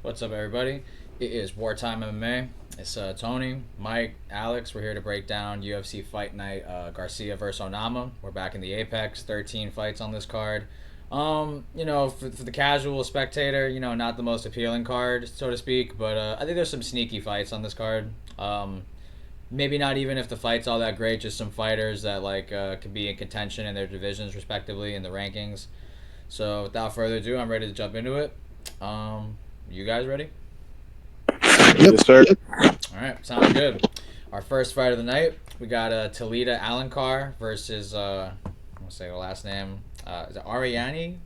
What's up, everybody? It is Wartime MMA. It's Tony, Mike, Alex. We're here to break down UFC Fight Night Garcia versus Onama. We're back in the Apex. 13 fights on this card. For the casual spectator, not the most appealing card, so to speak, but I think there's some sneaky fights on this card. Maybe not even if the fight's all that great, just some fighters that could be in contention in their divisions, respectively, in the rankings. So without further ado, I'm ready to jump into it. You guys ready? Yes, sir. All right, sounds good. Our first fight of the night, we got Talita Alencar versus I'm gonna say her last name. Is it Ariane?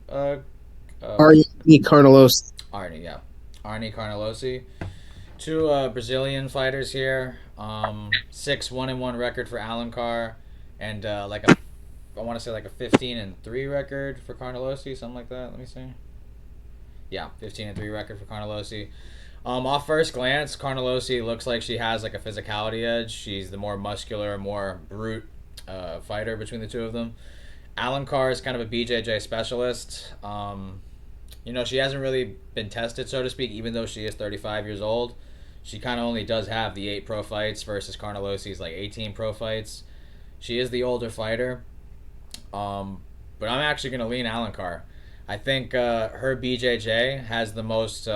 R.E. Carnelos. Arnie, yeah, Arnie Carnelosi. Two Brazilian fighters here. 6-1-1 record for Alencar, and I want to say like a 15-3 record for Carnelosi, something like that. Let me see. Yeah, 15-3 record for Carnelosi. Off first glance, Carnelosi looks like she has like a physicality edge. She's the more muscular, more brute fighter between the two of them. Alencar is kind of a BJJ specialist. She hasn't really been tested, so to speak, even though she is 35 years old. She kind of only does have the 8 pro fights versus Carnelosi's like 18 pro fights. She is the older fighter. But I'm actually going to lean Alencar. I think her BJJ has the most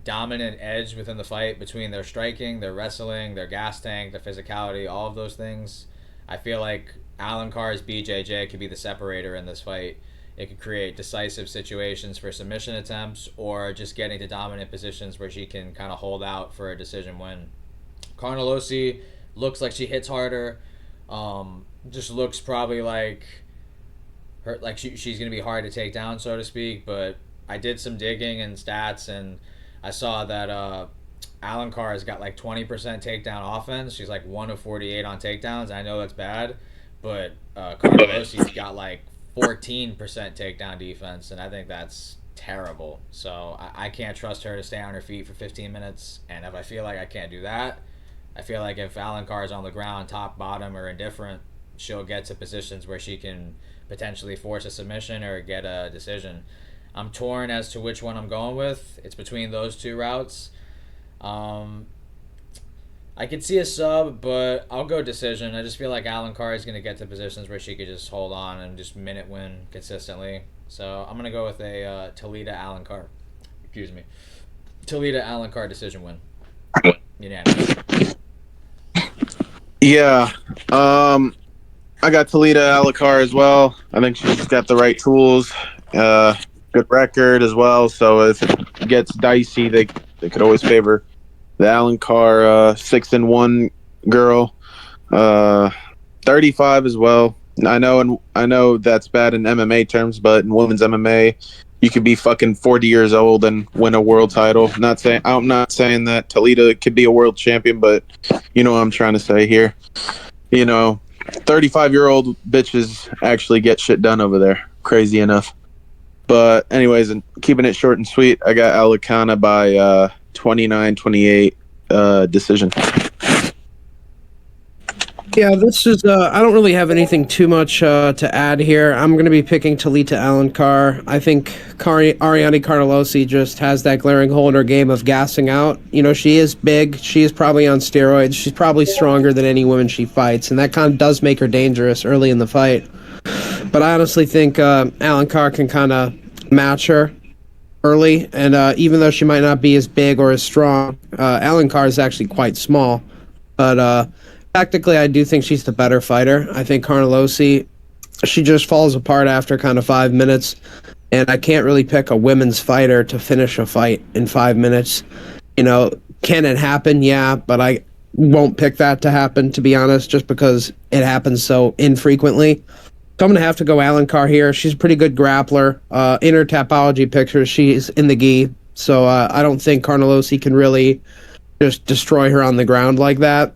dominant edge within the fight between their striking, their wrestling, their gas tank, their physicality, all of those things. I feel like Alencar's BJJ could be the separator in this fight. It could create decisive situations for submission attempts or just getting to dominant positions where she can kind of hold out for a decision win. Carnelosi looks like she hits harder. Just looks probably like she's gonna be hard to take down, so to speak. But I did some digging and stats, and I saw that Alencar has got like 20% takedown offense. She's like 1 of 48 on takedowns. I know that's bad, but Carnelosi's got like 14% takedown defense, and I think that's terrible. So I can't trust her to stay on her feet for 15 minutes. And if I feel like I can't do that, I feel like if Alencar is on the ground, top, bottom, or indifferent, she'll get to positions where she can potentially force a submission or get a decision. I'm torn as to which one I'm going with. It's between those two routes. I could see a sub, but I'll go decision. I just feel like Alencar is going to get to positions where she could just hold on and just minute win consistently. So I'm going to go with a Talita Alencar. Excuse me. Talita Alencar decision win. Unanimous. Yeah. I got Talita Alencar as well. I think she's got the right tools. Good record as well. So if it gets dicey, they could always favor the Alencar 6-1 girl. 35 as well. I know that's bad in MMA terms, but in women's MMA, you could be fucking 40 years old and win a world title. I'm not saying that Talita could be a world champion, but you know what I'm trying to say here. 35-year-old bitches actually get shit done over there. Crazy enough. But anyways, and keeping it short and sweet, I got Alicana by 29-28 decision. Yeah, this is. I don't really have anything too much to add here. I'm going to be picking Talita Alencar. I think Ariane Carnelosi just has that glaring hole in her game of gassing out. She is big. She is probably on steroids. She's probably stronger than any woman she fights, and that kind of does make her dangerous early in the fight. But I honestly think Alencar can kind of match her early, and even though she might not be as big or as strong, Alencar is actually quite small. But tactically, I do think she's the better fighter. I think Carnelosi, she just falls apart after kind of 5 minutes, and I can't really pick a women's fighter to finish a fight in 5 minutes. Can it happen? Yeah, but I won't pick that to happen, to be honest, just because it happens so infrequently. So I'm going to have to go Alencar here. She's a pretty good grappler. In her Tapology pictures, she's in the gi, so I don't think Carnelosi can really just destroy her on the ground like that.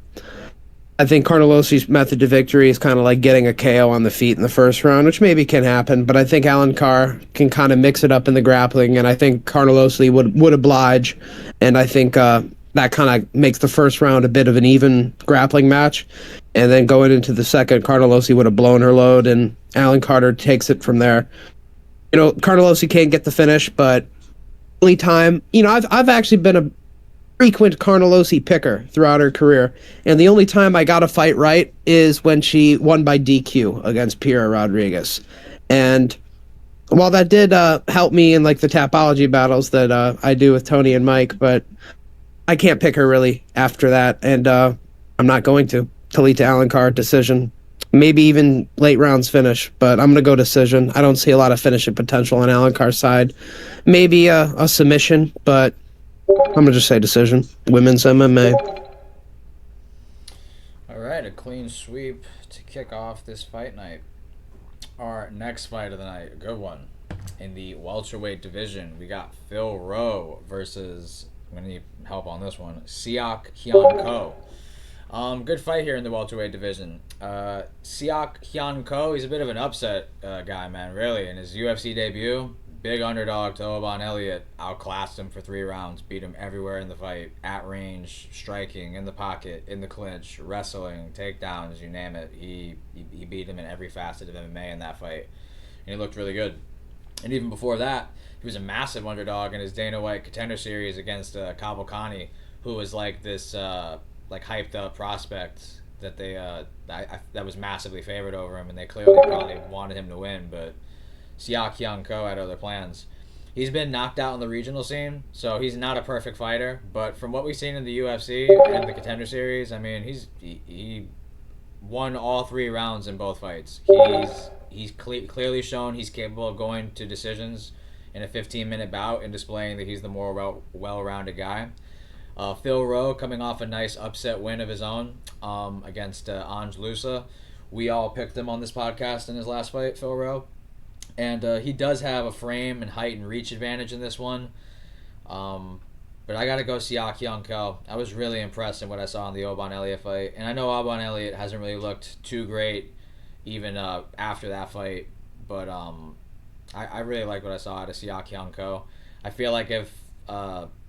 I think Carnelosi's method to victory is kind of like getting a KO on the feet in the first round, which maybe can happen, but I think Alencar can kind of mix it up in the grappling, and I think Carnelosi would oblige, and I think that kind of makes the first round a bit of an even grappling match, and then going into the second, Carnelosi would have blown her load, and Alencar takes it from there. Carnelosi can't get the finish, but only time, I've actually been a frequent Carnelosi picker throughout her career, and the only time I got a fight right is when she won by DQ against Pira Rodriguez. And while that did help me in like the Tapology battles that I do with Tony and Mike, but I can't pick her really after that, and I'm not going to. Talita Alencar decision, maybe even late rounds finish, but I'm gonna go decision. I don't see a lot of finishing potential on Alencar's side. Maybe a submission, but I'm gonna just say decision. Women's MMA. All right, a clean sweep to kick off this fight night. Our next fight of the night, a good one. In the welterweight division, we got Phil Rowe versus, I'm going to need help on this one, Siak Hyun Ko. Good fight here in the welterweight division. Siak Hyun Ko, he's a bit of an upset guy, man, really. In his UFC debut, big underdog to Oban Elliott, outclassed him for 3 rounds, beat him everywhere in the fight, at range, striking, in the pocket, in the clinch, wrestling, takedowns, you name it. He beat him in every facet of MMA in that fight, and he looked really good. And even before that, he was a massive underdog in his Dana White Contender Series against Cavalcante, who was like this like hyped up prospect that they that was massively favored over him, and they clearly probably wanted him to win, but Siak Hyun Ko had other plans. He's been knocked out in the regional scene, so he's not a perfect fighter. But from what we've seen in the UFC and the Contender Series, I mean, he won all 3 rounds in both fights. He's clearly shown he's capable of going to decisions in a 15-minute bout and displaying that he's the more well-rounded guy. Phil Rowe coming off a nice upset win of his own against Ange Lusa. We all picked him on this podcast in his last fight, Phil Rowe. And he does have a frame and height and reach advantage in this one. But I got to go Siak Hyun Ko. I was really impressed in what I saw in the Oban Elliott fight. And I know Oban Elliott hasn't really looked too great even after that fight. But I really like what I saw out of Siak Hyun Ko. I feel like if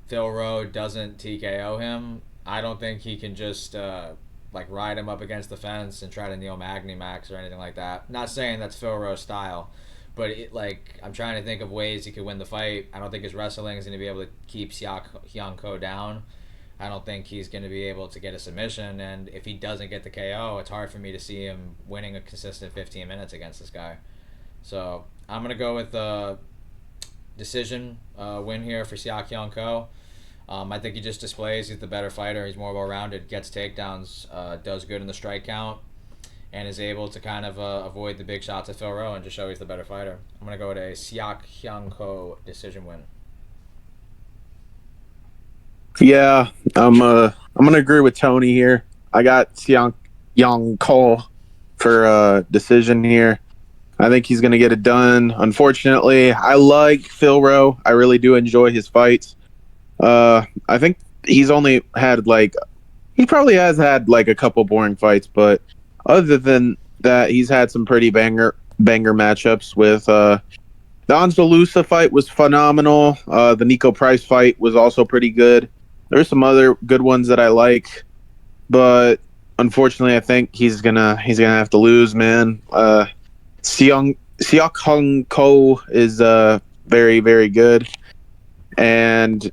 Phil Rowe doesn't TKO him, I don't think he can just like ride him up against the fence and try to Neil Magny Max or anything like that. Not saying that's Phil Rowe's style. But I'm trying to think of ways he could win the fight. I don't think his wrestling is going to be able to keep Siak Hyun Ko down. I don't think he's going to be able to get a submission. And if he doesn't get the KO, it's hard for me to see him winning a consistent 15 minutes against this guy. So I'm going to go with the decision win here for Siak Hyun Ko. I think he just displays he's the better fighter. He's more well-rounded, gets takedowns, does good in the strike count, and is able to kind of avoid the big shots of Phil Rowe and just show he's the better fighter. I'm going to go with a Siak Hyun Ko decision win. Yeah, I'm gonna agree with Tony here. I got Siak Hyun Ko for decision here. I think he's gonna get it done. Unfortunately, I like Phil Rowe. I really do enjoy his fights. I think he's only had he probably has had like a couple boring fights, but other than that, he's had some pretty banger matchups with the Andalusa fight was phenomenal. The Nico Price fight was also pretty good. There's some other good ones that I like, but unfortunately, I think he's gonna have to lose, man. Siak Hyun Ko is very, very good, and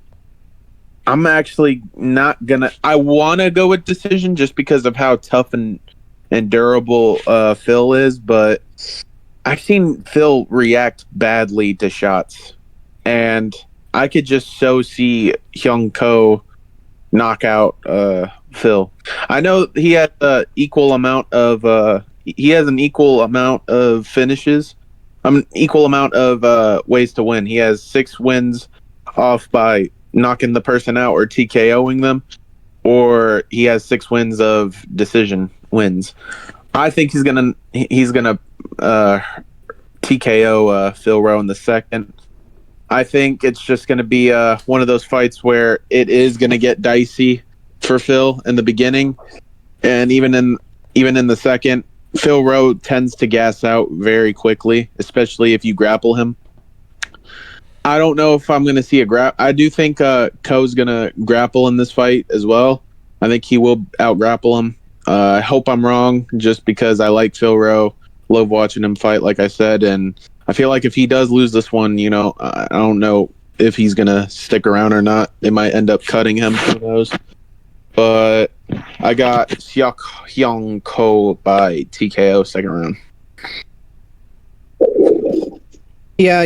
I'm actually not gonna. I want to go with decision just because of how tough and durable Phil is, but I've seen Phil react badly to shots, and I could just so see Hyun Ko knock out Phil. I know he has an equal amount of finishes. Equal amount of ways to win. He has 6 wins off by knocking the person out or TKOing them, or he has 6 wins of decision wins. I think he's gonna TKO Phil Rowe in the second. I think it's just gonna be one of those fights where it is gonna get dicey for Phil in the beginning, and even in the second, Phil Rowe tends to gas out very quickly, especially if you grapple him. I don't know if I'm going to see a grapple. I do think Ko's going to grapple in this fight as well. I think he will out-grapple him. I hope I'm wrong, just because I like Phil Rowe. Love watching him fight, like I said. And I feel like if he does lose this one, I don't know if he's gonna stick around or not. They might end up cutting him. Who knows? But I got Seok Hyung Ko by TKO second round. Yeah,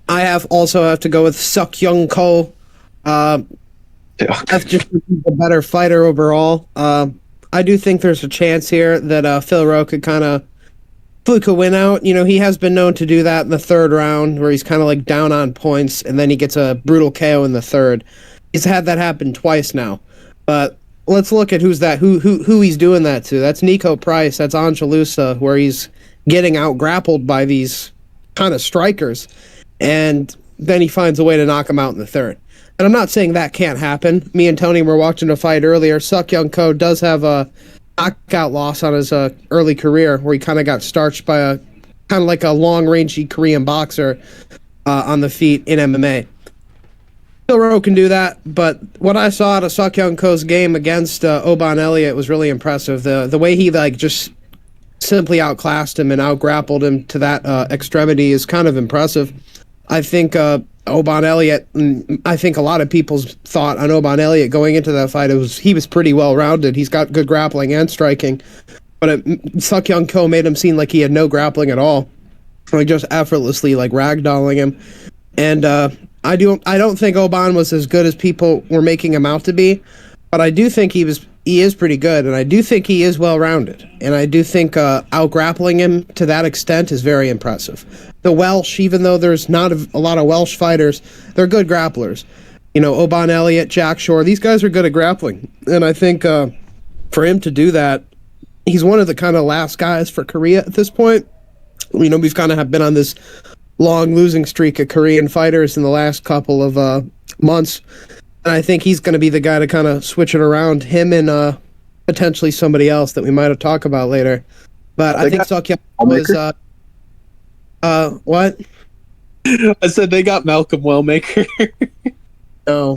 I have to go with Suk Young Ko. Uh, Yeah. that's just a better fighter overall. I do think there's a chance here that Phil Rowe could kind of fluke a win out. He has been known to do that in the third round, where he's kind of like down on points, and then he gets a brutal KO in the third. He's had that happen twice now. But let's look at who he's doing that to. That's Nico Price. That's Angelusa, where he's getting out grappled by these kind of strikers, and then he finds a way to knock him out in the third. And I'm not saying that can't happen. Me and Tony were watching a fight earlier. Suk Young Ko does have a knockout loss on his early career, where he kind of got starched by a kind of like a long-rangey Korean boxer on the feet in MMA. Phil Rowe can do that, but what I saw out of Suk Young Ko's game against Oban Elliott was really impressive. The way he just simply outclassed him and outgrappled him to that extremity is kind of impressive. I think Oban Elliott, I think a lot of people's thought on Oban Elliott going into that fight he was pretty well rounded. He's got good grappling and striking, but Suk Young Ko made him seem like he had no grappling at all, like just effortlessly ragdolling him. And I don't think Oban was as good as people were making him out to be, but I do think he is pretty good, and I do think he is well rounded, and I do think out grappling him to that extent is very impressive. The Welsh, even though there's not a lot of Welsh fighters, they're good grapplers. Oban Elliott, Jack Shore, these guys are good at grappling, and I think for him to do that, he's one of the kind of last guys for Korea at this point. We've kind of have been on this long losing streak of Korean fighters in the last couple of months. And I think he's going to be the guy to kind of switch it around, him and potentially somebody else that we might have talked about later. But I think Suk Young was... what? I said they got Malcolm Wellmaker. No.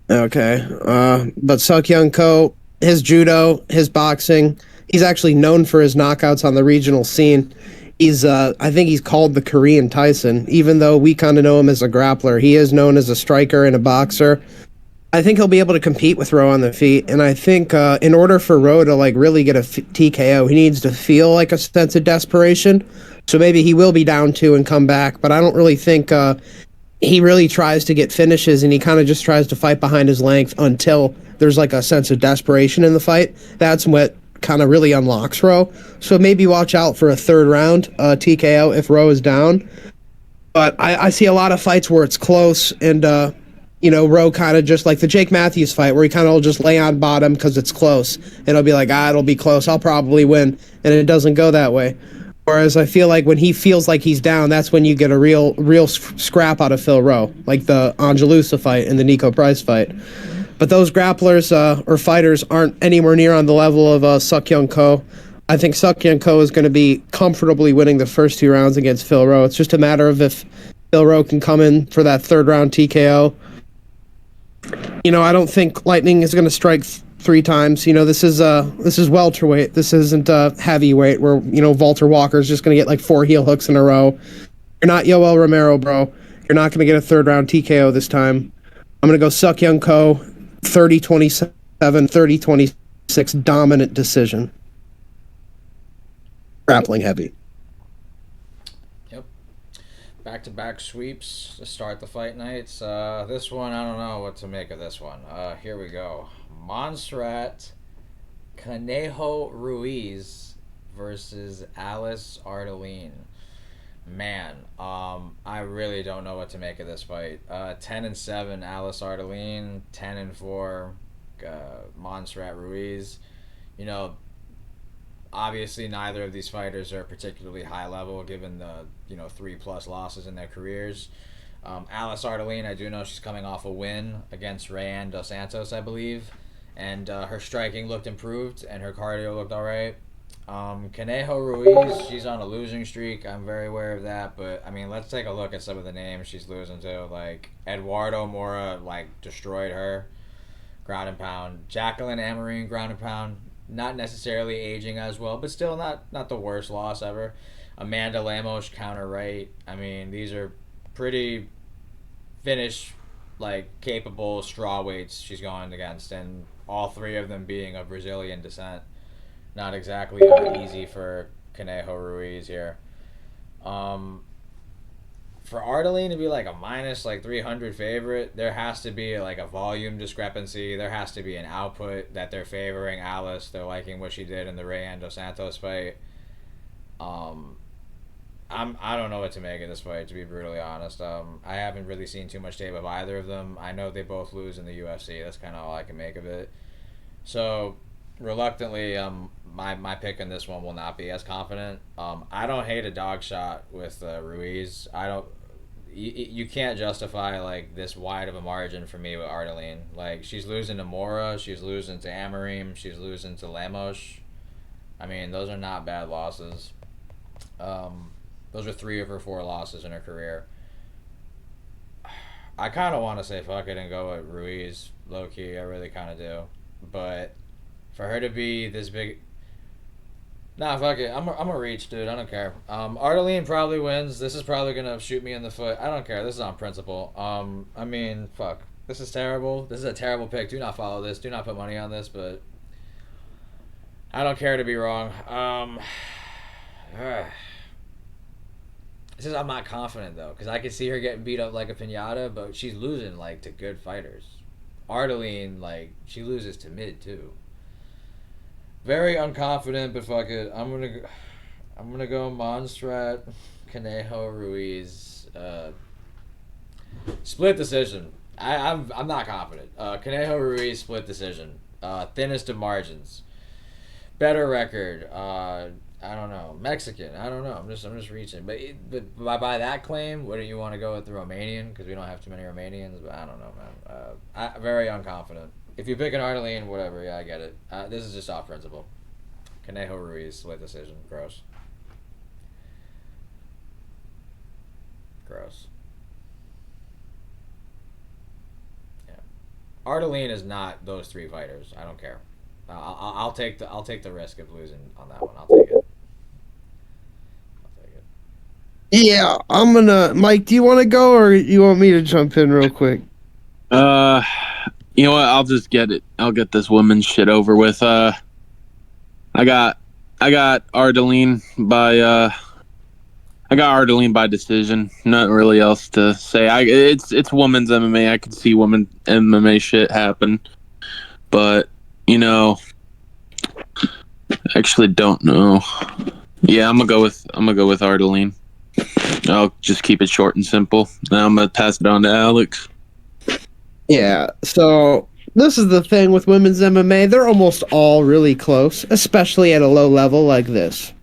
Okay. But Suk Young Ko, his judo, his boxing, he's actually known for his knockouts on the regional scene. I think he's called the Korean Tyson, even though we kind of know him as a grappler. He is known as a striker and a boxer. I think he'll be able to compete with Rowe on the feet, and I think in order for Rowe to really get a TKO, he needs to feel like a sense of desperation. So maybe he will be down two and come back, but I don't really think he really tries to get finishes, and he kind of just tries to fight behind his length until there's a sense of desperation in the fight. That's what kind of really unlocks Rowe. So maybe watch out for a third round TKO if Rowe is down. But I see a lot of fights where it's close, and Rowe kind of just like the Jake Matthews fight where he kind of will just lay on bottom because it's close. And it'll be like, it'll be close. I'll probably win. And it doesn't go that way. Whereas I feel like when he feels like he's down, that's when you get a real scrap out of Phil Rowe, like the Angelusa fight and the Nico Price fight. But those grapplers or fighters aren't anywhere near on the level of Suk Young Ko. I think Suk Young Ko is going to be comfortably winning the first two rounds against Phil Rowe. It's just a matter of if Phil Rowe can come in for that third round TKO. I don't think Lightning is going to strike three times. This is welterweight. This isn't heavyweight where Walter Walker is just going to get 4 heel hooks in a row. You're not Yoel Romero, bro. You're not going to get a third round TKO this time. I'm going to go Suk Young Ko, 30-27, 30-26 dominant decision. Grappling heavy. Yep. Back-to-back sweeps to start the fight nights. This one, I don't know what to make of this one. Here we go. Montserrat Conejo Ruiz versus Alice Ardelin. Man, I really don't know what to make of this fight. 10-7 Alice Ardelin, 10-4 Montserrat Ruiz. Obviously neither of these fighters are particularly high level given the 3+ losses in their careers. Alice Ardelin, I do know she's coming off a win against Rayanne Dos Santos, I believe, and her striking looked improved and her cardio looked all right. Conejo Ruiz, she's on a losing streak. I'm very aware of that, but let's take a look at some of the names she's losing to. Eduardo Mora, destroyed her, ground and pound. Jacqueline Amarine, ground and pound. Not necessarily aging as well, but still not the worst loss ever. Amanda Lemos counter right. I mean, these are pretty finish like capable straw weights she's going against, and all three of them being of Brazilian descent. Not exactly easy for Conejo Ruiz here. Um, for Ardeline to be like a minus like 300 favorite, there has to be like a volume discrepancy. There has to be an output that they're favoring Alice. They're liking what she did in the Rayan dos Santos fight. Um, I don't know what to make of this fight, to be brutally honest. I haven't really seen too much tape of either of them. I know they both lose in the UFC. That's kind of all I can make of it. So, reluctantly, my pick in this one will not be as confident. I don't hate a dog shot with Ruiz. I don't. You can't justify like this wide of a margin for me with Ardeline. Like she's losing to Mora, she's losing to Amarim, she's losing to Lemos. I mean, those are not bad losses. Those are 3 of her 4 losses in her career. I kind of want to say fuck it and go with Ruiz, low key. I really kind of do, but for her to be this big, nah, fuck it. I'm a reach, dude. I don't care. Ardeline probably wins. This is probably gonna shoot me in the foot. I don't care. This is on principle. I mean, fuck. This is terrible. This is a terrible pick. Do not follow this. Do not put money on this. But I don't care to be wrong. It's just I'm not confident though, because I can see her getting beat up like a pinata, but she's losing like to good fighters. Ardeline, like she loses to mid too. Very unconfident, but fuck it. I'm gonna go Monstrat, Conejo Ruiz, split decision. I'm not confident. Conejo Ruiz split decision. Thinnest of margins. Better record. I don't know. Mexican. I don't know. I'm just reaching. But by that claim, wouldn't you want to go with the Romanian? Because we don't have too many Romanians. But I don't know, man. Very unconfident. If you pick an Ardeline, whatever. Yeah, I get it. This is just off principle. Conejo Ruiz split decision. Gross. Gross. Yeah. Ardeline is not those 3 fighters. I don't care. I'll take the risk of losing on that one. I'll take it. Yeah, I'm gonna. Mike, do you want to go or you want me to jump in real quick? You know what? I'll just get it. I'll get this woman's shit over with. I got Ardeline by decision. Nothing really else to say. It's women's MMA. I could see women MMA shit happen, but I actually don't know. Yeah, I'm gonna go with Ardeline. I'll just keep it short and simple. Now I'm gonna pass it on to Alex. Yeah, so this is the thing with women's MMA. They're almost all really close, especially at a low level like this.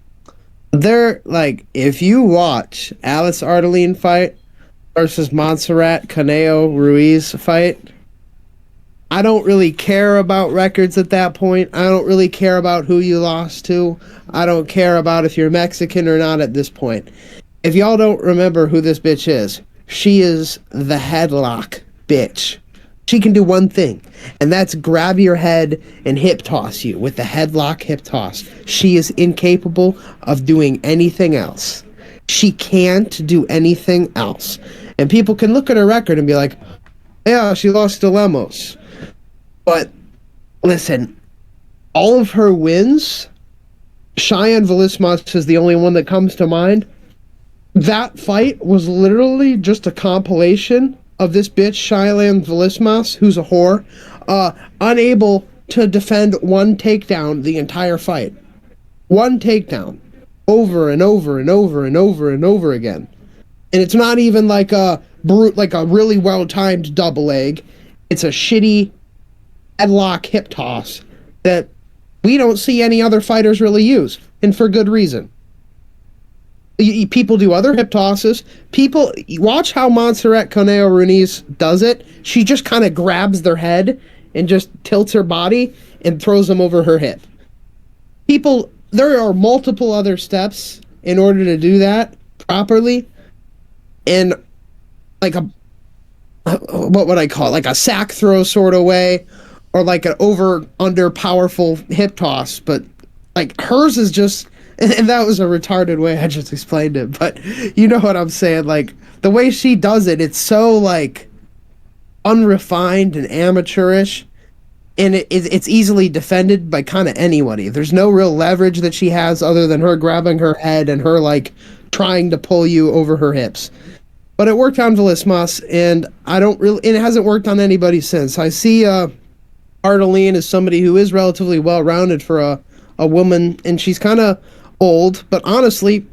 They're like, if you watch Alice Ardeline fight versus Montserrat Conejo Ruiz fight, I don't really care about records at that point. I don't really care about who you lost to. I don't care about if you're Mexican or not at this point. If y'all don't remember who this bitch is, she is the headlock bitch. She can do one thing, and that's grab your head and hip toss you with the headlock hip toss. She is incapable of doing anything else. She can't do anything else. And people can look at her record and be like, yeah, she lost to Lemos. But listen, all of her wins, Cheyenne Velismas is the only one that comes to mind. That fight was literally just a compilation of this bitch, Cheyenne Velismas, who's a whore, unable to defend one takedown the entire fight. One takedown. Over and over and over and over and over again. And it's not even like a really well-timed double leg. It's a shitty headlock hip toss that we don't see any other fighters really use, and for good reason. People do other hip tosses. People watch how Montserrat Conejo Ruiz does it. She just kind of grabs their head and just tilts her body and throws them over her hip. There are multiple other steps in order to do that properly, and like what would I call it? Like a sack throw sort of way, or like an over under powerful hip toss. But like hers is just And that was a retarded way I just explained it, but you know what I'm saying. Like the way she does it, it's so like unrefined and amateurish, and it's easily defended by kind of anybody. There's no real leverage that she has other than her grabbing her head and her like trying to pull you over her hips. But it worked on Velismas, and I don't really. And it hasn't worked on anybody since. I see Ardeline as somebody who is relatively well rounded for a woman, and she's kind of old, but honestly,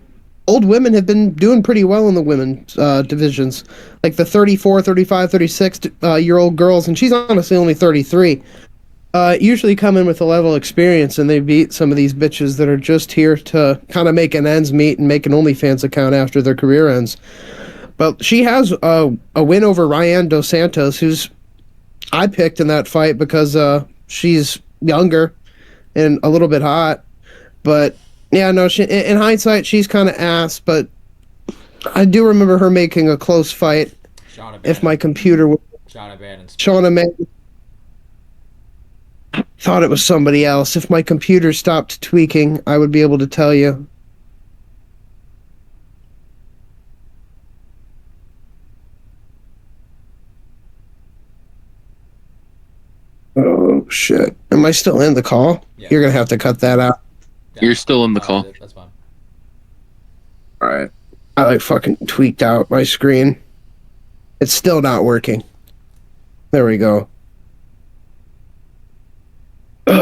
old women have been doing pretty well in the women's divisions, like the 34, 35, 36 year old girls, and she's honestly only 33. Usually come in with a level of experience, and they beat some of these bitches that are just here to kind of make an ends meet and make an OnlyFans account after their career ends. But she has a win over Ryan Dos Santos, who's I picked in that fight because she's younger and a little bit hot. But yeah, no, in hindsight, she's kind of ass. But I do remember her making a close fight. Shauna If Bannon. my computer would. Shauna Bannon. Shauna May thought it was somebody else. If my computer stopped tweaking, I would be able to tell you. Oh shit! Am I still in the call? Yeah. You're gonna have to cut that out. Yeah. You're still in the call. That's fine. All right. I like fucking tweaked out my screen. It's still not working. There we go. All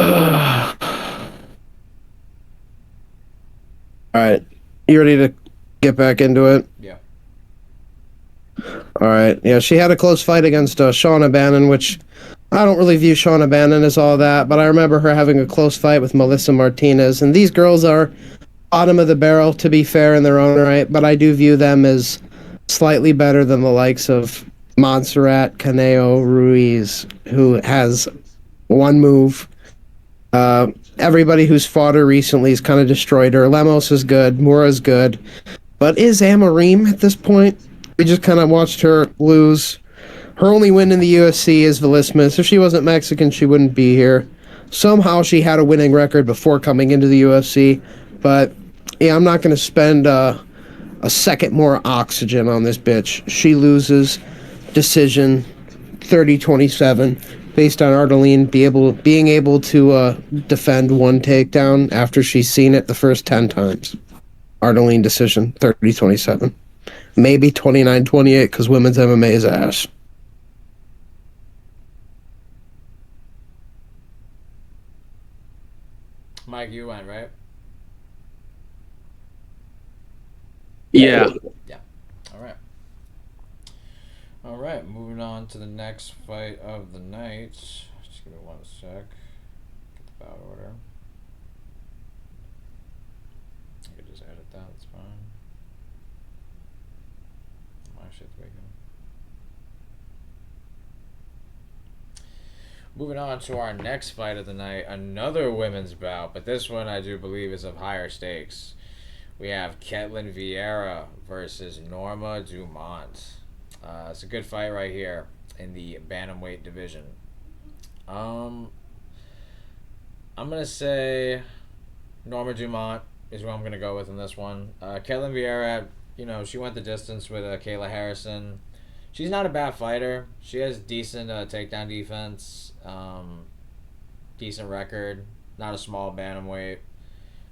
right. You ready to get back into it? Yeah. All right. Yeah, she had a close fight against Shauna Bannon, which I don't really view Shauna Bannon as all that, but I remember her having a close fight with Melissa Martinez. And these girls are bottom of the barrel, to be fair, in their own right, but I do view them as slightly better than the likes of Montserrat Caneo Ruiz, who has one move. Everybody who's fought her recently has kind of destroyed her. Lemos is good, Mora's good, but is Amarim at this point? We just kind of watched her lose. Her only win in the UFC is Velismas. If she wasn't Mexican, she wouldn't be here. Somehow she had a winning record before coming into the UFC, but yeah, I'm not going to spend a second more oxygen on this bitch. She loses decision 30-27 based on Ardeline being able to defend one takedown after she's seen it the first 10 times. Ardeline decision 30-27. Maybe 29-28 because women's MMA is ass. Mike, you went, right? Yeah. Yeah. All right. All right. Moving on to the next fight of the night. Just give me one sec. Get the bout order. I could just edit that. That's fine. My shit's waking. Moving on to our next fight of the night, another women's bout, but this one I do believe is of higher stakes. We have Ketlin Vieira versus Norma Dumont. It's a good fight right here in the bantamweight division. I'm gonna say Norma Dumont is who I'm gonna go with in this one. Ketlin Vieira, she went the distance with Kayla Harrison. She's not a bad fighter. She has decent takedown defense, decent record. Not a small bantamweight.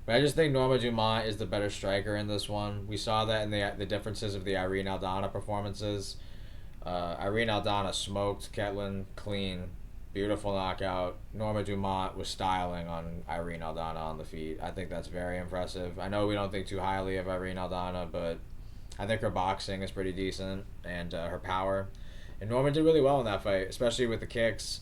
But I just think Norma Dumont is the better striker in this one. We saw that in the differences of the Irene Aldana performances. Irene Aldana smoked Ketlin clean. Beautiful knockout. Norma Dumont was styling on Irene Aldana on the feet. I think that's very impressive. I know we don't think too highly of Irene Aldana, but I think her boxing is pretty decent and her power. And Norma did really well in that fight, especially with the kicks.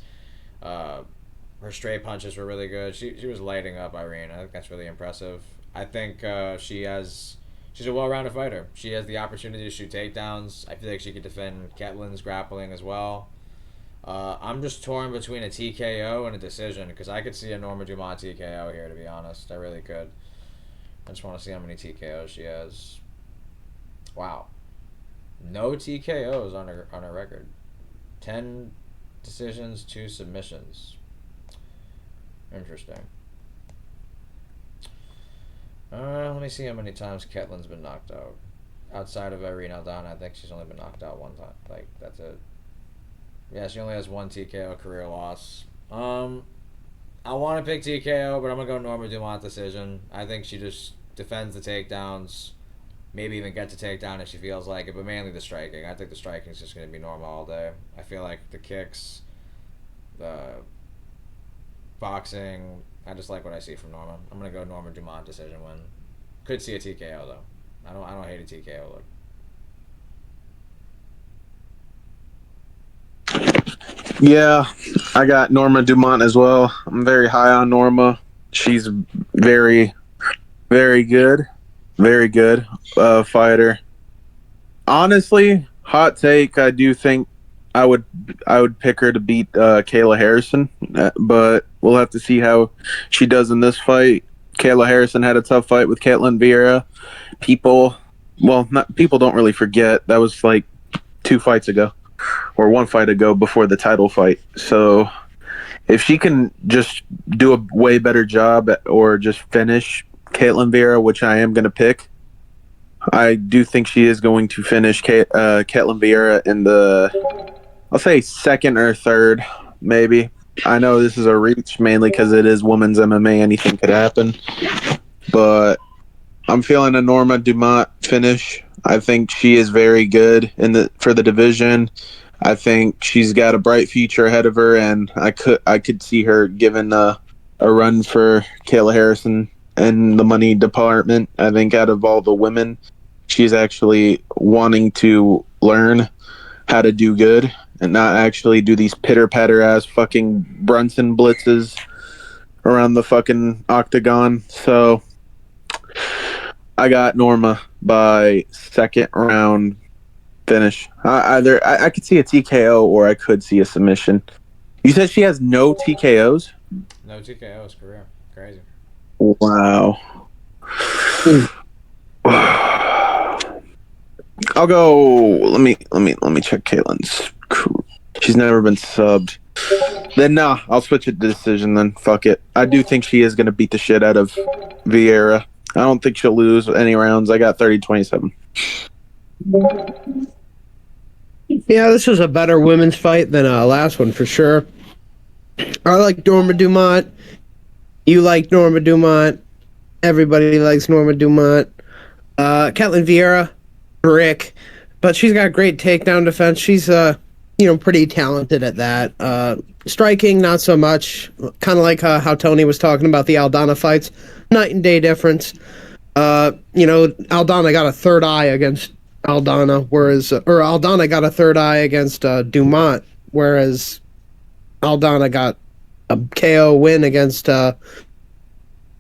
Her straight punches were really good. She was lighting up Irene. I think that's really impressive. I think she's a well-rounded fighter. She has the opportunity to shoot takedowns. I feel like she could defend Ketlin's grappling as well. I'm just torn between a TKO and a decision because I could see a Norma Dumont TKO here, to be honest. I really could. I just want to see how many TKOs she has. Wow. No TKOs on her record. 10 decisions, 2 submissions. Interesting. Let me see how many times Ketlin's been knocked out. Outside of Irene Aldana, I think she's only been knocked out one time. Like, that's it. Yeah, she only has one TKO career loss. I want to pick TKO, but I'm gonna go Norma Dumont decision. I think she just defends the takedowns, maybe even gets a takedown if she feels like it, but mainly the striking. I think the striking is just gonna be Norma all day. I feel like the kicks, the boxing, I just like what I see from Norma. I'm gonna go Norma Dumont decision win. Could see a TKO though. I don't hate a TKO look. Yeah, I got Norma Dumont as well. I'm very high on Norma. She's very, very good. Very good fighter. Honestly, hot take. I do think I would I would pick her to beat Kayla Harrison, but we'll have to see how she does in this fight. Kayla Harrison had a tough fight with Caitlin Vieira. People, well, not people don't really forget that was like 2 fights ago or 1 fight ago before the title fight. So if she can just do a way better job or just finish Caitlin Vieira, which I am going to pick, I do think she is going to finish Caitlin Vieira in the, I'll say second or third, maybe. I know this is a reach mainly because it is women's MMA. Anything could happen, but I'm feeling a Norma Dumont finish. I think she is very good in the for the division. I think she's got a bright future ahead of her, and I could see her giving a run for Kayla Harrison in the money department. I think out of all the women, she's actually wanting to learn how to do good and not actually do these pitter patter ass fucking Brunson blitzes around the fucking octagon. So I got Norma by second round finish. I could see a TKO or I could see a submission. You said she has no TKOs? No TKO's career. Crazy. Wow. I'll go. Let me check Caitlin's. She's never been subbed. Then nah, I'll switch it to decision. Then fuck it. I do think she is gonna beat the shit out of Vieira. I don't think she'll lose any rounds. I got 30-27. Yeah, this was a better women's fight than last one for sure. I like Norma Dumont. You like Norma Dumont. Everybody likes Norma Dumont. Ketlin Vieira, brick, but she's got great takedown defense. She's pretty talented at that. Striking, not so much. Kind of like how Tony was talking about the Aldana fights. Night and day difference. Aldana got a third eye against Aldana, or Aldana got a third eye against Dumont, whereas Aldana got a KO win against Ketlin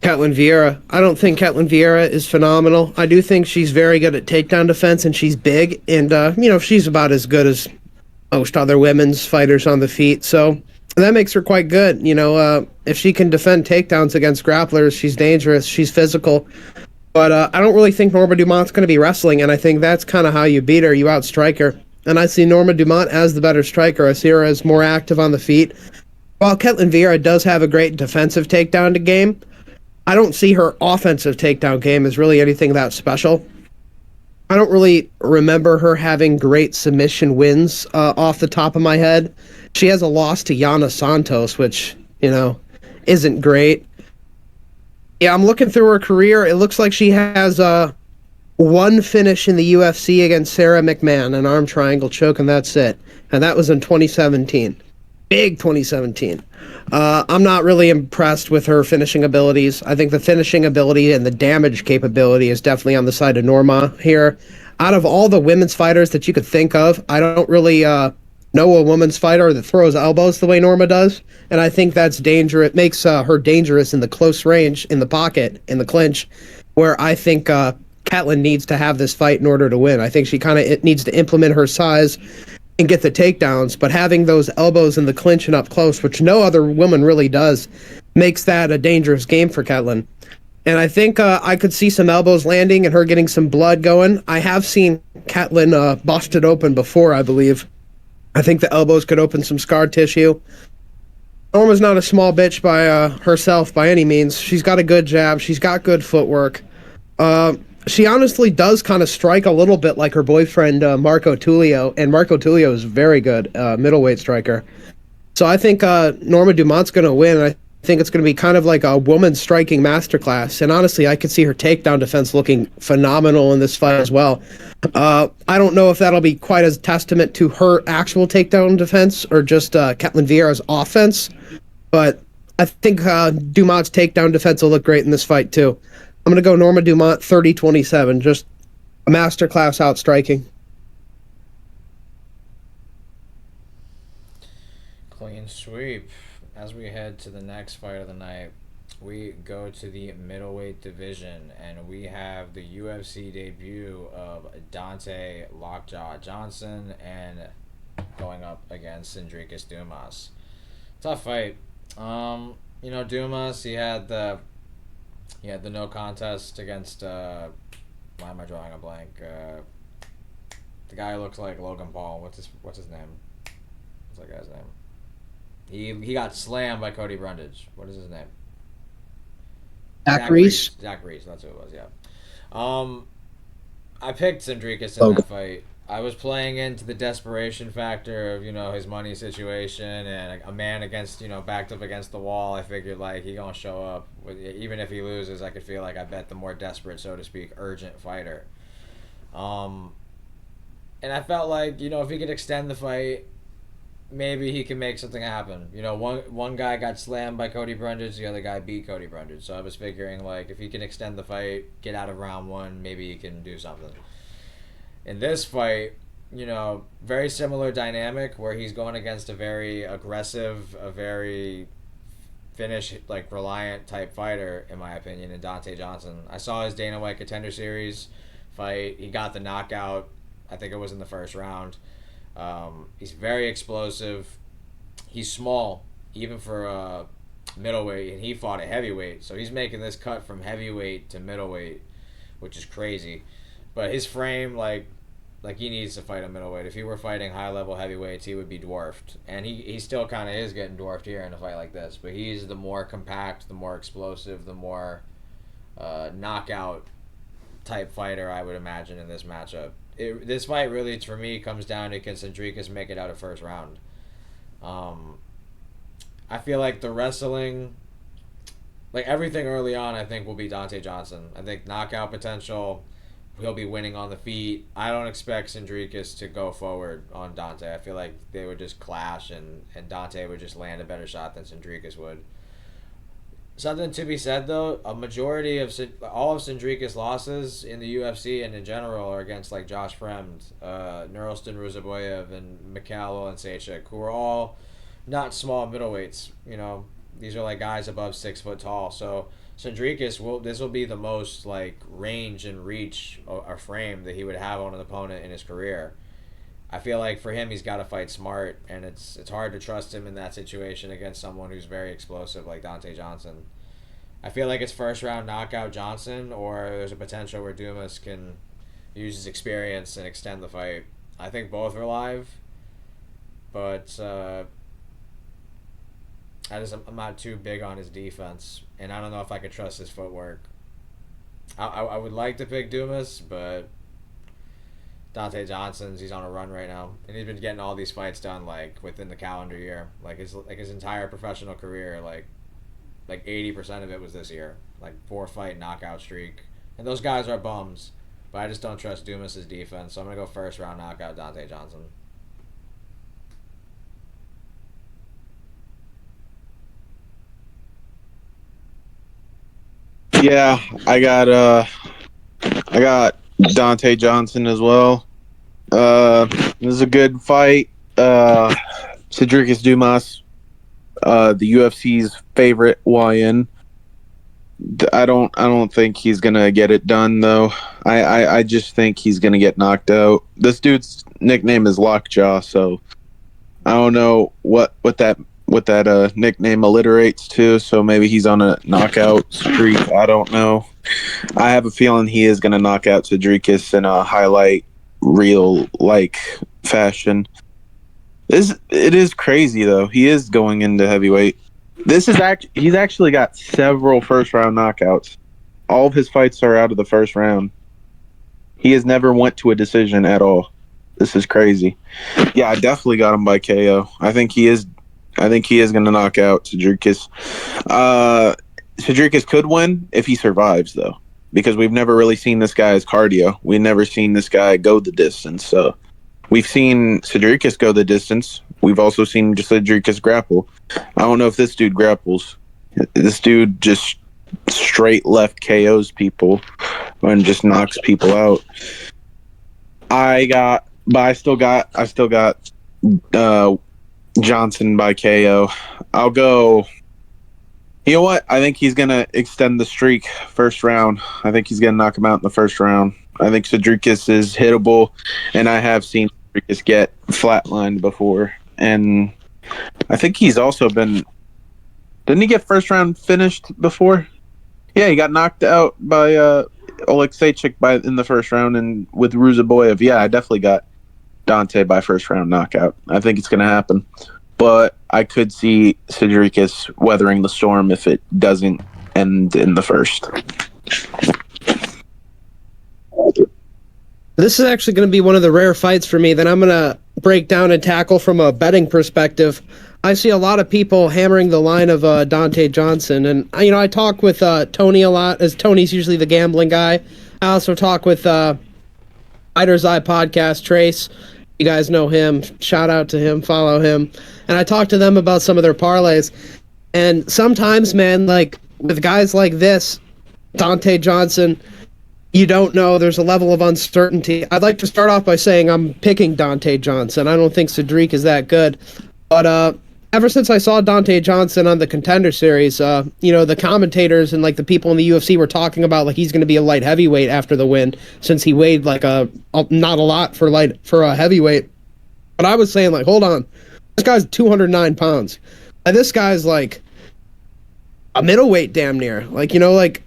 Vieira. I don't think Ketlin Vieira is phenomenal. I do think she's very good at takedown defense, and she's big, and she's about as good as most other women's fighters on the feet. So that makes her quite good. If she can defend takedowns against grapplers, she's dangerous. She's physical. But I don't really think Norma Dumont's going to be wrestling, and I think that's kind of how you beat her. You outstrike her. And I see Norma Dumont as the better striker. I see her as more active on the feet. While Ketlin Vieira does have a great defensive takedown game, I don't see her offensive takedown game as really anything that special. I don't really remember her having great submission wins off the top of my head. She has a loss to Yana Santos, which, isn't great. Yeah, I'm looking through her career. It looks like she has one finish in the UFC against Sarah McMahon, an arm triangle choke, and that's it. And that was in 2017. Big 2017. I'm not really impressed with her finishing abilities. I think the finishing ability and the damage capability is definitely on the side of Norma here. Out of all the women's fighters that you could think of, I don't really know a women's fighter that throws elbows the way Norma does. And I think that's dangerous. It makes her dangerous in the close range, in the pocket, in the clinch, where I think Ketlin needs to have this fight in order to win. I think she kind of needs to implement her size and get the takedowns, but having those elbows in the clinch and up close, which no other woman really does, makes that a dangerous game for Ketlin. And I think I could see some elbows landing and her getting some blood going. I have seen Ketlin busted open before, I believe. I think the elbows could open some scar tissue. Norma's not a small bitch by herself by any means. She's got a good jab. She's got good footwork. She honestly does kind of strike a little bit like her boyfriend Marco Tullio, and Marco Tullio is very good middleweight striker. So I think Norma Dumont's going to win. I think it's going to be kind of like a woman striking masterclass. And honestly, I could see her takedown defense looking phenomenal in this fight as well. I don't know if that'll be quite as testament to her actual takedown defense or just Ketlin Vieira's offense, but I think Dumont's takedown defense will look great in this fight too. I'm going to go Norma Dumont 30-27, just a masterclass out striking. Clean sweep. As we head to the next fight of the night, we go to the middleweight division, and we have the UFC debut of Dante Lockjaw Johnson and going up against Sindrikas Dumas. Tough fight. Dumas, he had the no contest against why am I drawing a blank? The guy who looks like Logan Paul. What's his name? What's that guy's name? He got slammed by Cody Brundage. What is his name? Zach Reese. Zach Reese. That's who it was. Yeah. I picked Sindrikas in Okay. that fight. I was playing into the desperation factor of his money situation and a man against backed up against the wall. I figured like he gonna show up even if he loses. I could feel like I bet the more desperate, so to speak, urgent fighter. And I felt like if he could extend the fight, maybe he can make something happen. One guy got slammed by Cody Brundage, the other guy beat Cody Brundage. So I was figuring like if he can extend the fight, get out of round one, maybe he can do something. In this fight, very similar dynamic where he's going against a very aggressive, a very finish like reliant type fighter, in my opinion, in Dante Johnson. I saw his Dana White Contender Series fight. He got the knockout. I think it was in the first round. He's very explosive. He's small, even for middleweight, and he fought at heavyweight. So he's making this cut from heavyweight to middleweight, which is crazy. But his frame, like he needs to fight a middleweight. If he were fighting high level heavyweights, he would be dwarfed, and he still kind of is getting dwarfed here in a fight like this. But he's the more compact, the more explosive, the more knockout type fighter I would imagine in this matchup. This fight really, for me, comes down to can Sindrikas make it out of first round. I feel like the wrestling, like everything early on, I think will be Dante Johnson. I think knockout potential, he'll be winning on the feet. I don't expect Sindrikas to go forward on Dante. I feel like they would just clash and Dante would just land a better shot than Sindrikas would. Something to be said though, a majority of all of Sindrikas' losses in the UFC and in general are against like Josh Fremd, Nurulston Ruzaboyev, and Mikhailo and Sejcik, who are all not small middleweights. These are like guys above 6 foot tall. So Sindrikas this will be the most like range and reach or frame that he would have on an opponent in his career. I feel like for him, he's got to fight smart, and it's hard to trust him in that situation against someone who's very explosive like Dante Johnson. I feel like it's first round knockout Johnson, or there's a potential where Dumas can use his experience and extend the fight. I think both are live, but I'm not too big on his defense, and I don't know if I could trust his footwork. I would like to pick Dumas, but Dante Johnson's he's on a run right now, and he's been getting all these fights done like within the calendar year, like his entire professional career, like 80% of it was this year, like 4-fight knockout streak, and those guys are bums, but I just don't trust Dumas's defense, so I'm gonna go first round knockout Dante Johnson. Yeah, I got Dante Johnson as well. This is a good fight. Cedricus Dumas, the UFC's favorite YN. I don't think he's gonna get it done though. I just think he's gonna get knocked out. This dude's nickname is Lockjaw, so I don't know what that nickname alliterates to. So maybe he's on a knockout streak. I don't know. I have a feeling he is gonna knock out Cedricus in a highlight reel like fashion. It is crazy though. He is going into heavyweight. He's actually got several first round knockouts. all of his fights are out of the first round. He has never went to a decision at all. This is crazy. Yeah, I definitely got him by KO. I think he is. I think he is going to knock out Sedrikas. Sedrikas could win if he survives, though, because we've never really seen this guy's cardio. We've never seen this guy go the distance. So we've seen Sedrikas go the distance. We've also seen Sedrikas grapple. I don't know if this dude grapples. This dude just straight left KOs people and just knocks people out. I still got Johnson by KO. I'll go. You know what? I think he's gonna extend the streak first round. I think he's gonna knock him out in the first round. I think Sedrikas is hittable, and I have seen Sedrikas get flatlined before. And I think he's also been. Didn't he get first round finished before? Yeah, he got knocked out by Oleksiejczyk in the first round, and with Ruzaboyev. Yeah, I definitely got Dante by first round knockout. I think it's going to happen. But I could see Sedrikas weathering the storm if it doesn't end in the first. This is actually going to be one of the rare fights for me that I'm going to break down and tackle from a betting perspective. I see a lot of people hammering the line of Dante Johnson, and I talk with Tony a lot, as Tony's usually the gambling guy. I also talk with Fighter's Eye podcast, Trace. You guys know him. Shout out to him. Follow him. And I talk to them about some of their parlays. And sometimes, man, like with guys like this, Dante Johnson, you don't know. There's a level of uncertainty. I'd like to start off by saying I'm picking Dante Johnson. I don't think Cedric is that good. But ever since I saw Dante Johnson on the Contender Series, the commentators and like the people in the UFC were talking about like he's going to be a light heavyweight after the win, since he weighed like not a lot for a heavyweight. But I was saying like, hold on, this guy's 209 pounds, and this guy's like a middleweight damn near. Like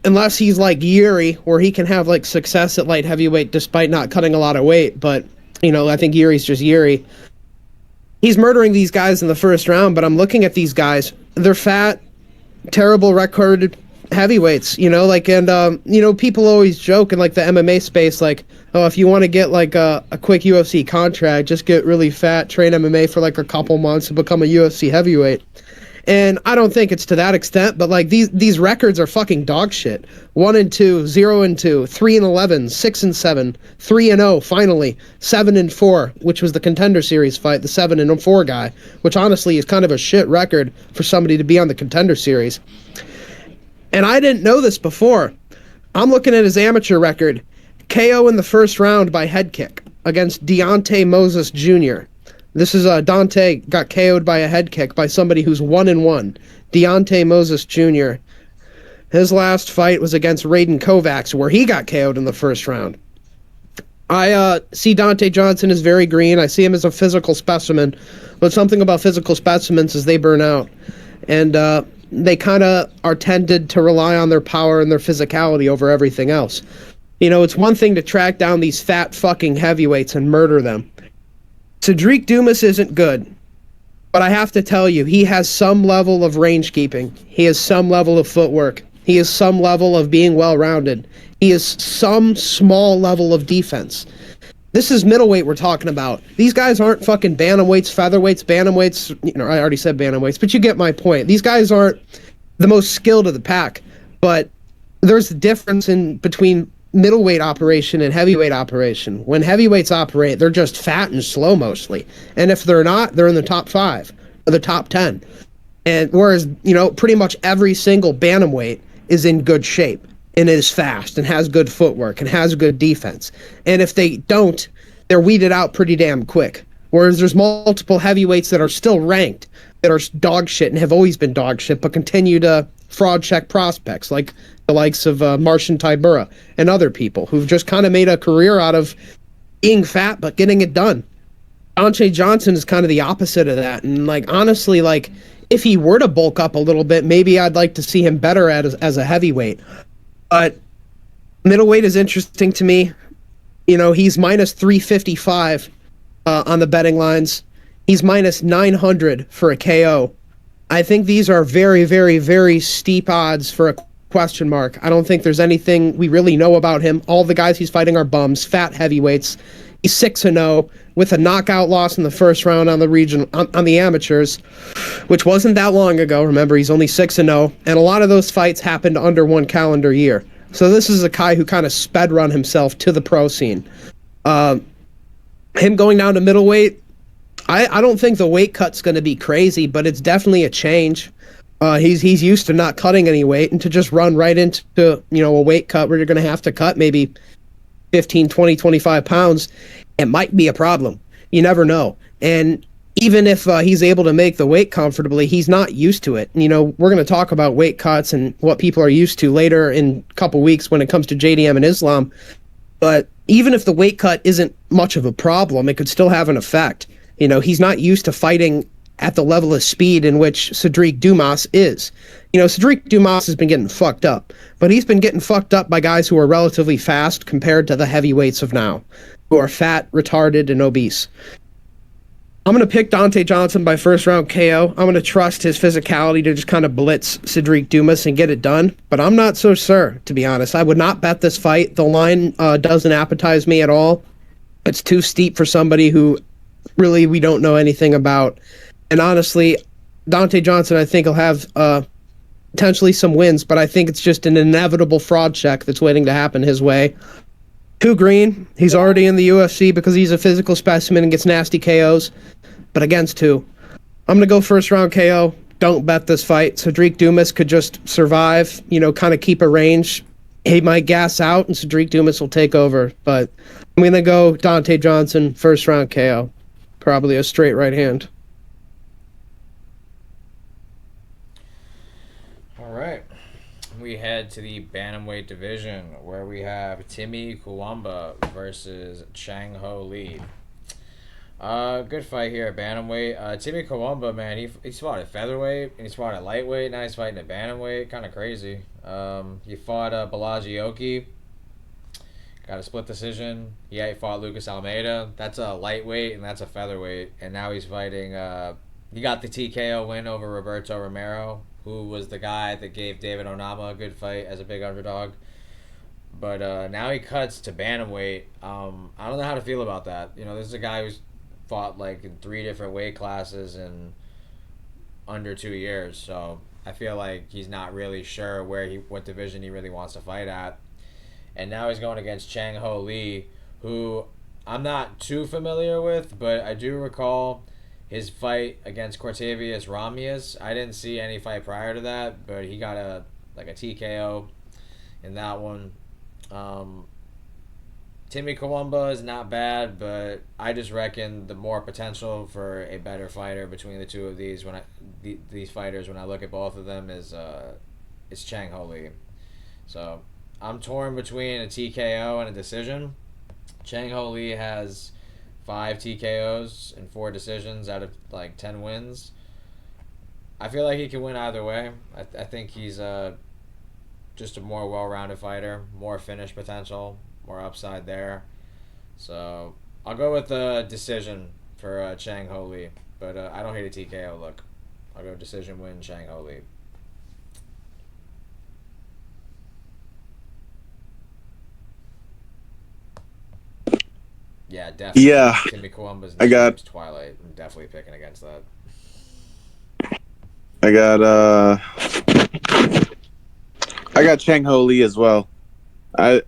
unless he's like Yuri, where he can have like success at light heavyweight despite not cutting a lot of weight. But I think Yuri's just Yuri. He's murdering these guys in the first round, but I'm looking at these guys. They're fat, terrible recorded heavyweights, and people always joke in like the MMA space, like, oh, if you want to get like a quick UFC contract, just get really fat, train MMA for like a couple months and become a UFC heavyweight. And I don't think it's to that extent, but like these records are fucking dog shit. 1-2, 0-2, 3-11, 6-7, 3-0, finally, 7-4, which was the Contender Series fight, the 7-4 guy, which honestly is kind of a shit record for somebody to be on the Contender Series. And I didn't know this before. I'm looking at his amateur record. KO in the first round by head kick against Deontay Moses Jr. This is Dante got KO'd by a head kick by somebody who's 1-1. Deontay Moses Jr. His last fight was against Raiden Kovacs, where he got KO'd in the first round. I see Dante Johnson as very green. I see him as a physical specimen. But something about physical specimens is they burn out. And they kind of are tended to rely on their power and their physicality over everything else. It's one thing to track down these fat fucking heavyweights and murder them. Cedric Dumas isn't good, but I have to tell you, he has some level of range keeping. He has some level of footwork. He has some level of being well-rounded. He has some small level of defense. This is middleweight we're talking about. These guys aren't fucking bantamweights, featherweights, bantamweights. I already said bantamweights, but you get my point. These guys aren't the most skilled of the pack, but there's a difference between middleweight operation and heavyweight operation. When heavyweights operate, they're just fat and slow mostly. And if they're not, they're in the top 5 or the top 10. And whereas, pretty much every single bantamweight is in good shape and is fast and has good footwork and has good defense. And if they don't, they're weeded out pretty damn quick. Whereas there's multiple heavyweights that are still ranked, that are dog shit and have always been dog shit, but continue to fraud check prospects like the likes of Marcin Tybura and other people who've just kind of made a career out of being fat but getting it done. Dante Johnson is kind of the opposite of that. And honestly, if he were to bulk up a little bit, maybe I'd like to see him better as a heavyweight. But middleweight is interesting to me. He's minus 355 on the betting lines. He's minus 900 for a KO. I think these are very, very, very steep odds for a question mark. I don't think there's anything we really know about him. All the guys he's fighting are bums, fat heavyweights. He's 6-0 with a knockout loss in the first round on the region on the amateurs, which wasn't that long ago. Remember, he's only 6-0, and a lot of those fights happened under one calendar year. So this is a guy who kind of sped run himself to the pro scene. Him going down to middleweight, I don't think the weight cut's going to be crazy, but it's definitely a change. He's used to not cutting any weight, and to just run right into a weight cut where you're going to have to cut maybe 15, 20, 25 pounds, it might be a problem. You never know. And even if he's able to make the weight comfortably, he's not used to it. We're going to talk about weight cuts and what people are used to later in a couple weeks when it comes to JDM and Islam. But even if the weight cut isn't much of a problem, it could still have an effect. He's not used to fighting at the level of speed in which Cedric Dumas is. Cedric Dumas has been getting fucked up, but he's been getting fucked up by guys who are relatively fast compared to the heavyweights of now, who are fat, retarded, and obese. I'm going to pick Dante Johnson by first round KO. I'm going to trust his physicality to just kind of blitz Cedric Dumas and get it done, but I'm not so sure, to be honest. I would not bet this fight. The line doesn't appetize me at all. It's too steep for somebody who really we don't know anything about. And honestly, Dante Johnson, I think, will have potentially some wins, but I think it's just an inevitable fraud check that's waiting to happen his way. Too green. He's already in the UFC because he's a physical specimen and gets nasty KOs. But against two. I'm going to go first round KO. Don't bet this fight. Cedric Dumas could just survive, kind of keep a range. He might gas out and Cedric Dumas will take over. But I'm going to go Dante Johnson, first round KO. Probably a straight right hand. All right. We head to the bantamweight division where we have Timmy Kuwamba versus Chang Ho Lee. Good fight here at bantamweight. Timmy Kuwamba, man, he fought at featherweight and he fought at lightweight. Now he's fighting at bantamweight. Kind of crazy. He fought Balaji Oki. Got a split decision. Yeah, he fought Lucas Almeida. That's a lightweight and that's a featherweight. And now he's fighting. He got the TKO win over Roberto Romero, who was the guy that gave David Onama a good fight as a big underdog. But now he cuts to bantamweight. I don't know how to feel about that. This is a guy who's fought like in 3 different weight classes in under 2 years. So I feel like he's not really sure what division he really wants to fight at. And now he's going against Chang Ho Lee, who I'm not too familiar with, but I do recall his fight against Cortavius Ramius. I didn't see any fight prior to that, but he got a TKO in that one. Timmy Kuwamba is not bad, but I just reckon the more potential for a better fighter between the two of these these fighters when I look at both of them is Chang Ho Lee. So I'm torn between a TKO and a decision. Chang Ho Lee has 5 TKOs and 4 decisions out of 10 wins. I feel like he can win either way. I think he's just a more well-rounded fighter, more finish potential, more upside there. So I'll go with the decision for Chang Ho Lee, but I don't hate a TKO look. I'll go decision win Chang Ho Lee. Yeah, definitely. Yeah, Timmy Kuwamba's I got Twilight. I'm definitely picking against that. I got Chang Ho Lee as well. I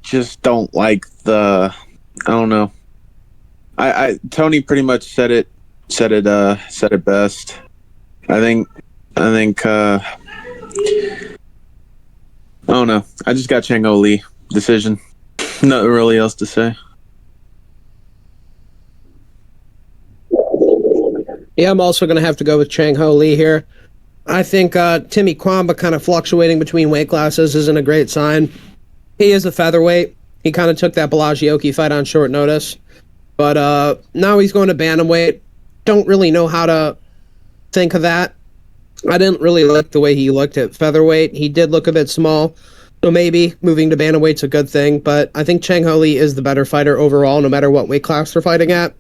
just don't like I don't know. Tony pretty much said it best. I think I don't know. I just got Chang Ho Lee decision. Nothing really else to say. Yeah, I'm also going to have to go with Chang Ho Lee here. I think Timmy Kwamba kind of fluctuating between weight classes isn't a great sign. He is a featherweight. He kind of took that Balaji fight on short notice. But now he's going to bantamweight. Don't really know how to think of that. I didn't really like the way he looked at featherweight. He did look a bit small. So maybe moving to bantamweight's a good thing. But I think Chang Ho Lee is the better fighter overall, no matter what weight class they're fighting at.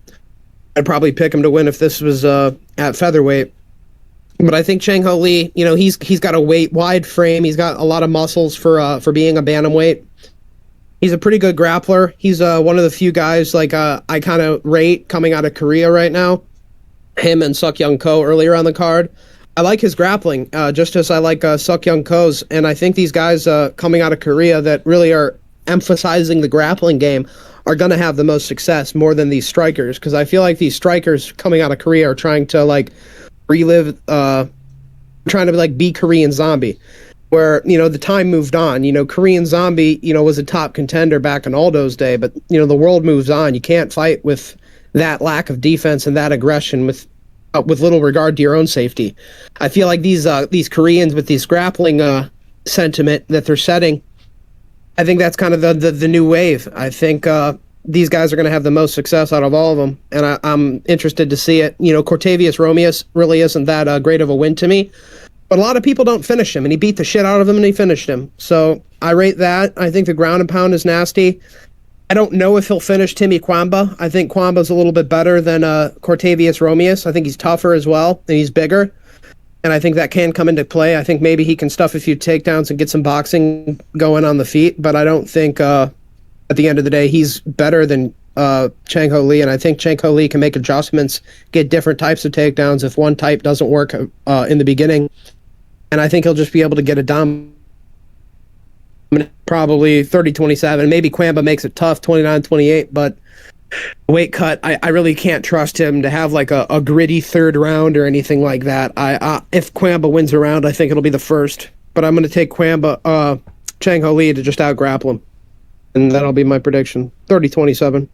I'd probably pick him to win if this was at featherweight. But I think Chang Ho Lee, he's got a wide frame. He's got a lot of muscles for being a bantamweight. He's a pretty good grappler. He's one of the few guys I kind of rate coming out of Korea right now. Him and Suk Young Ko earlier on the card. I like his grappling, just as I like Suk Young Ko's. And I think these guys coming out of Korea that really are emphasizing the grappling game are going to have the most success more than these strikers. Because I feel like these strikers coming out of Korea are trying to relive, trying to be Korean Zombie. Where, the time moved on. Korean Zombie, was a top contender back in Aldo's day. But, the world moves on. You can't fight with that lack of defense and that aggression with little regard to your own safety. I feel like these Koreans with these grappling sentiment that they're setting, I think that's kind of the new wave. I think these guys are going to have the most success out of all of them, and I'm interested to see it. Cortavius Romeus really isn't that great of a win to me, but a lot of people don't finish him, and he beat the shit out of him, and he finished him. So I rate that. I think the ground and pound is nasty. I don't know if he'll finish Timmy Kwamba. I think Kwamba's a little bit better than Cortavius Romeus. I think he's tougher as well, and he's bigger. And I think that can come into play. I think maybe he can stuff a few takedowns and get some boxing going on the feet. But I don't think, at the end of the day, he's better than Chang Ho Lee. And I think Chang Ho Lee can make adjustments, get different types of takedowns if one type doesn't work in the beginning. And I think he'll just be able to get a probably 30-27. Maybe Kwamba makes it tough, 29-28, but weight cut, I really can't trust him to have a gritty third round or anything like that. If Kwamba wins a round, I think it'll be the first. But I'm going to take Chang Ho Lee to just out grapple him. And that'll be my prediction. 30-27.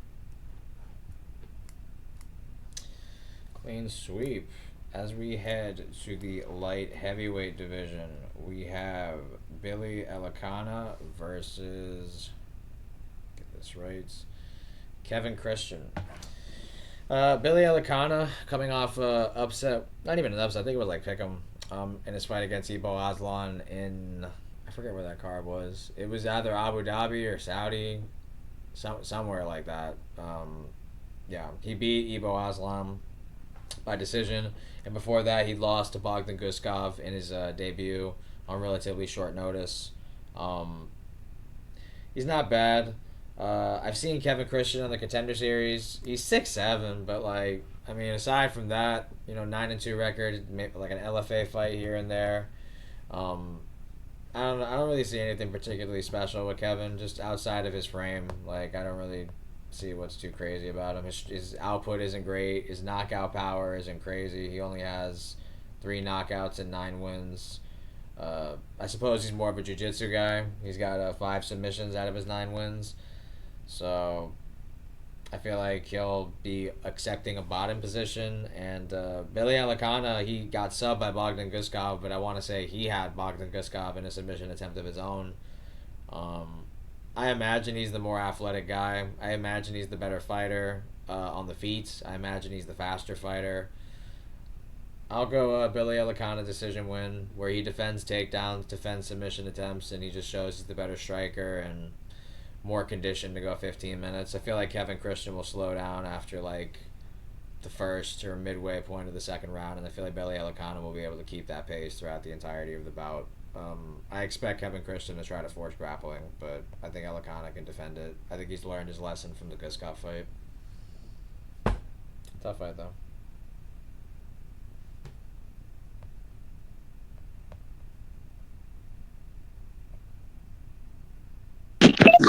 Clean sweep. As we head to the light heavyweight division, we have Billy Elikana versus, get this right, Kevin Christian. Billy Elikana coming off upset, not even an upset, I think it was pick'em in his fight against Ibo Aslan in, I forget where that card was. It was either Abu Dhabi or Saudi, somewhere like that. Yeah, he beat Ibo Aslan by decision, and before that he lost to Bogdan Guskov in his debut on relatively short notice. He's not bad. I've seen Kevin Christian on the Contender Series. He's 6'7", but aside from that, 9-2 record, maybe an LFA fight here and there. I don't really see anything particularly special with Kevin, just outside of his frame. I don't really see what's too crazy about him. His output isn't great. His knockout power isn't crazy. He only has 3 knockouts and 9 wins. I suppose he's more of a jiu-jitsu guy. He's got 5 submissions out of his 9 wins. So I feel like he'll be accepting a bottom position. And Billy Elikana, he got subbed by Bogdan Guskov, but I want to say he had Bogdan Guskov in a submission attempt of his own. I imagine he's the more athletic guy. I imagine he's the better fighter on the feet. I imagine he's the faster fighter. I'll go Billy Elikana decision win, where he defends takedowns, defends submission attempts, and he just shows he's the better striker and more conditioned to go 15 minutes. I feel like Kevin Christian will slow down after the first or midway point of the second round, and I feel like Billy Elikana will be able to keep that pace throughout the entirety of the bout. I expect Kevin Christian to try to force grappling, but I think Elikana can defend it. I think he's learned his lesson from the Guskov fight. Tough fight, though.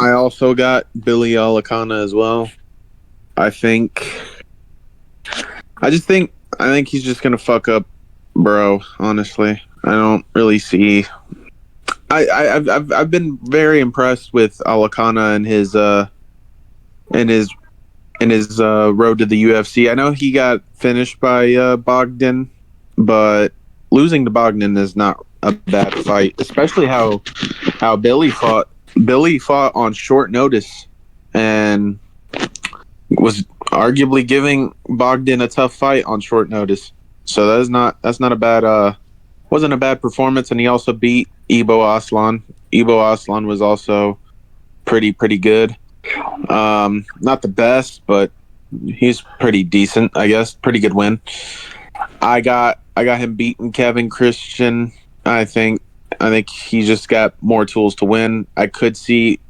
I also got Billy Elikana as well. I think he's just gonna fuck up Bro. Honestly, I don't really see. I've been very impressed with Elikana and his road to the UFC. I know he got finished by Bogdan, but losing to Bogdan is not a bad fight, especially how Billy fought. Billy fought on short notice and was arguably giving Bogdan a tough fight on short notice. So that's not a bad wasn't a bad performance, and he also beat Ibo Aslan. Ibo Aslan was also pretty good. Not the best, but he's pretty decent, I guess. Pretty good win. I got him beating Kevin Christian. I think I think he just got more tools to win. I could see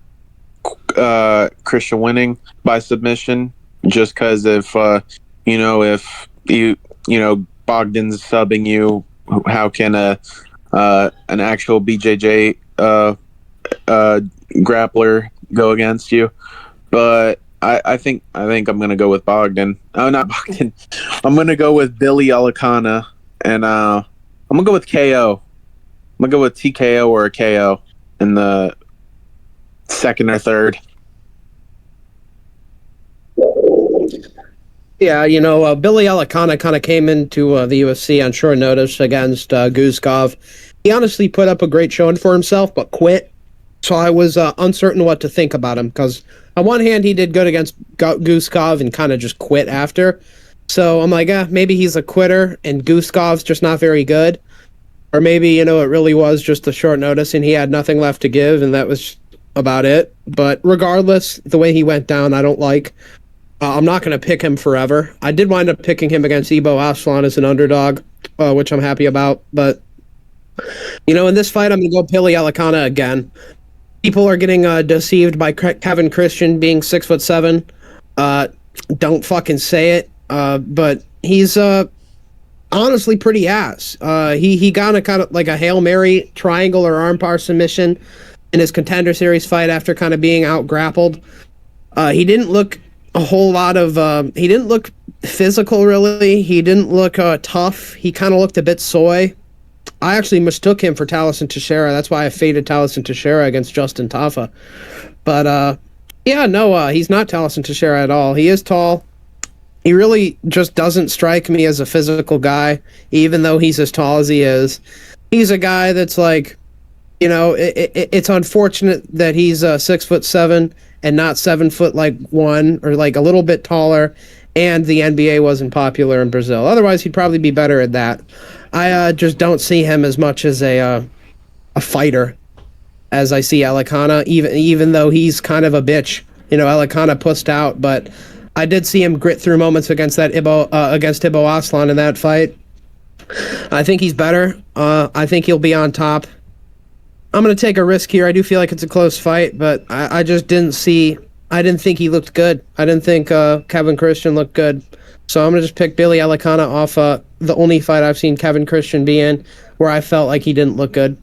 Christian winning by submission, just because if Bogdan's subbing you, how can a an actual BJJ uh, grappler go against you? But I think I'm gonna go with Bogdan. Oh, not Bogdan. I'm gonna go with Billy Alicana, and I'm gonna go with KO. I'm gonna go with TKO or a KO in the second or third. Yeah, Billy Alicana kind of came into the UFC on short notice against Guzkov. He honestly put up a great showing for himself, but quit. So I was uncertain what to think about him because on one hand he did good against Guzkov and kind of just quit after. So I'm like, maybe he's a quitter and Guzkov's just not very good, or maybe it really was just a short notice and he had nothing left to give and that was about it. But regardless, the way he went down, I don't like. I'm not going to pick him forever. I did wind up picking him against Ibo Aslan as an underdog, which I'm happy about. But in this fight, I'm going to go Billy Alicana again. People are getting deceived by Kevin Christian being 6'7". Uh, don't fucking say it. But he's honestly pretty ass. He got a kind of like a Hail Mary triangle or armbar submission in his Contender Series fight after kind of being out grappled. He didn't look a whole lot of. He didn't look physical really. He didn't look tough. He kind of looked a bit soy. I actually mistook him for Taliesin Teixeira. That's why I faded Taliesin Teixeira against Justin Tafa. But yeah, no, he's not Taliesin Teixeira at all. He is tall. He really just doesn't strike me as a physical guy, even though he's as tall as he is. He's a guy that's like, it's unfortunate that he's 6'7" and not 7 foot like one or like a little bit taller, and the NBA wasn't popular in Brazil. Otherwise, he'd probably be better at that. I just don't see him as much as a fighter as I see Alicana, even though he's kind of a bitch. Alicana pussed out, but I did see him grit through moments against Ibo Aslan in that fight. I think he's better. I think he'll be on top. I'm going to take a risk here. I do feel like it's a close fight, but I just didn't see. I didn't think he looked good. I didn't think Kevin Christian looked good. So I'm going to just pick Billy Alicana off the only fight I've seen Kevin Christian be in where I felt like he didn't look good.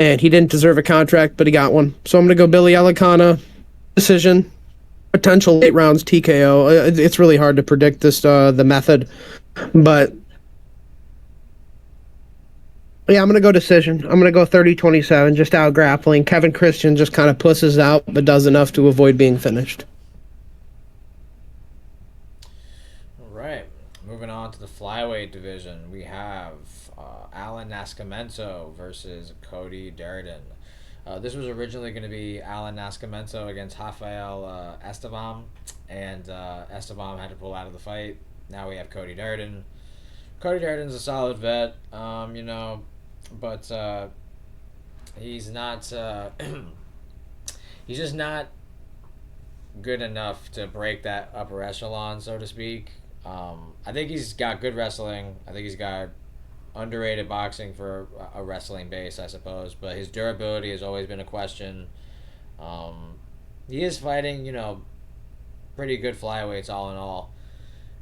And he didn't deserve a contract, but he got one. So I'm going to go Billy Alicana, decision, potential late rounds TKO. It's really hard to predict the method. But yeah, I'm going to go decision. I'm going to go 30-27, just out grappling. Kevin Christian just kind of pusses out, but does enough to avoid being finished. All right. Moving on to the flyweight division, we have Alan Nascimento versus Cody Durden. This was originally going to be Alan Nascimento against Rafael Estevam, and Estevam had to pull out of the fight. Now we have Cody Durden. Cody Durden's a solid vet, but he's not. He's just not good enough to break that upper echelon, so to speak. I think he's got good wrestling. I think he's got underrated boxing for a wrestling base, I suppose. But his durability has always been a question. He is fighting, pretty good flyweights all in all.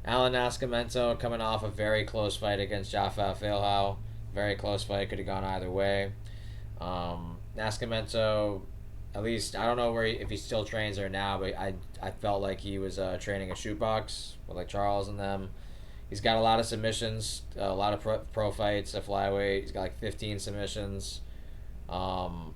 Alan Nascimento coming off a very close fight against Jaffa Falhau. Very close fight, could have gone either way. Nascimento, at least I don't know if he still trains there now, but I felt like he was training a shootbox with like Charles and them. He's got a lot of submissions, a lot of pro fights at flyweight. He's got like 15 submissions. I'm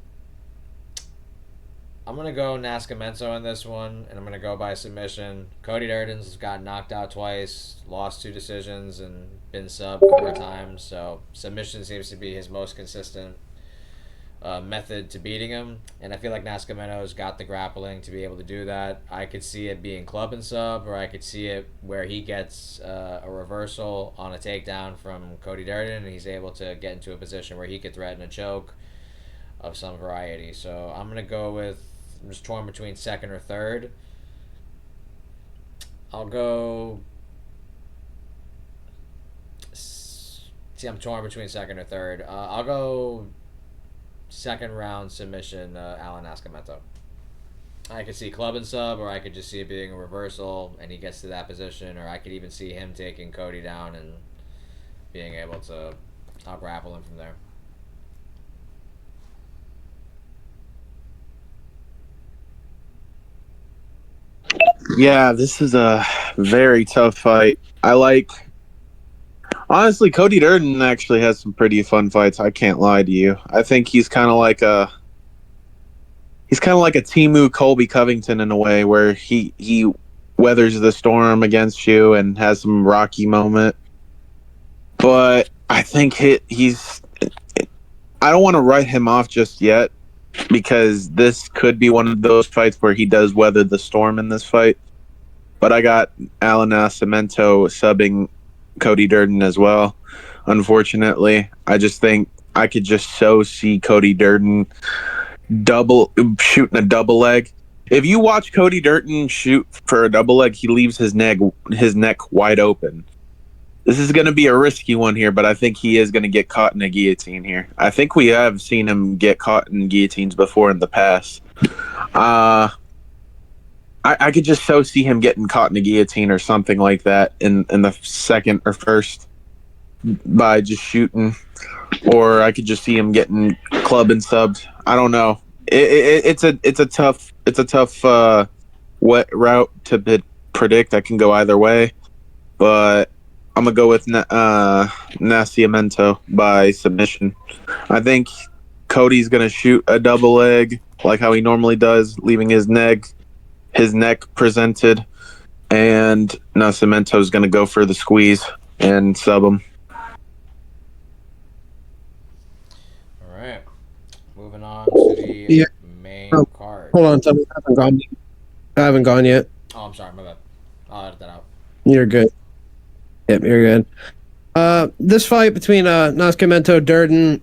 going to go Nascimento in this one, and I'm going to go by submission. Cody Durden's got knocked out twice, lost 2 decisions, and been subbed 4 times. So submission seems to be his most consistent method to beating him. And I feel like Nascimento's got the grappling to be able to do that. I could see it being club and sub, or I could see it where he gets a reversal on a takedown from Cody Durden, and he's able to get into a position where he could threaten a choke of some variety. So I'm going to go with, I'm just torn between second or third. I'll go I'm torn between second or third. I'll go second round submission, Alan Ascamento. I could see club and sub, or I could just see it being a reversal and he gets to that position, or I could even see him taking Cody down and being able to grapple him from there. Yeah, this is a very tough fight. Honestly, Cody Durden actually has some pretty fun fights. I can't lie to you. I think he's kind of like a Timu Colby Covington in a way, where he weathers the storm against you and has some rocky moment. But I think he's. I don't want to write him off just yet, because this could be one of those fights where he does weather the storm in this fight. But I got Alan Nascimento subbing Cody Durden as well. Unfortunately, I just think I could just so see Cody Durden shooting a double leg. If you watch Cody Durden shoot for a double leg, he leaves his neck wide open. This is going to be a risky one here, but I think he is going to get caught in a guillotine here. I think we have seen him get caught in guillotines before in the past. I could just so see him getting caught in a guillotine or something like that in the second or first by just shooting, or I could just see him getting club and subbed. I don't know. It's a tough wet route to predict. I can go either way, but I'm gonna go with Nascimento by submission. I think Cody's gonna shoot a double leg like how he normally does, leaving his neck presented, and Nascimento's gonna go for the squeeze and sub him. All right, moving on to the main card. Hold on, Tommy. I haven't gone. I haven't gone yet. Oh, I'm sorry, my bad. I'll edit that out. You're good. Yep, you're good. This fight between Nascimento Durden,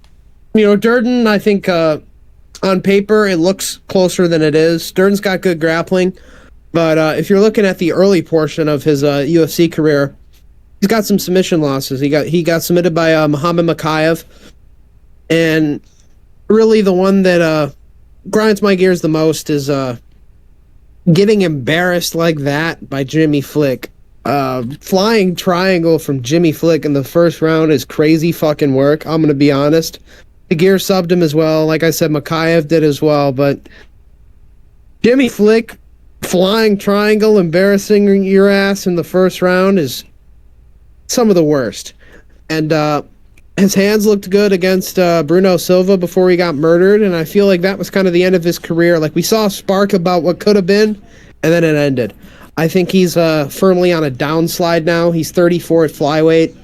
Durden, I think on paper it looks closer than it is. Durden's got good grappling, but if you're looking at the early portion of his UFC career, he's got some submission losses. He got submitted by Muhammad Makayev, and really the one that grinds my gears the most is getting embarrassed like that by Jimmy Flick. Flying triangle from Jimmy Flick in the first round is crazy fucking work. I'm going to be honest. The gear subbed him as well. Like I said, Makayev did as well. But Jimmy Flick flying triangle, embarrassing your ass in the first round is some of the worst. And his hands looked good against Bruno Silva before he got murdered. And I feel like that was kind of the end of his career. Like we saw a spark about what could have been, and then it ended. I think he's firmly on a downslide now. He's 34 at flyweight.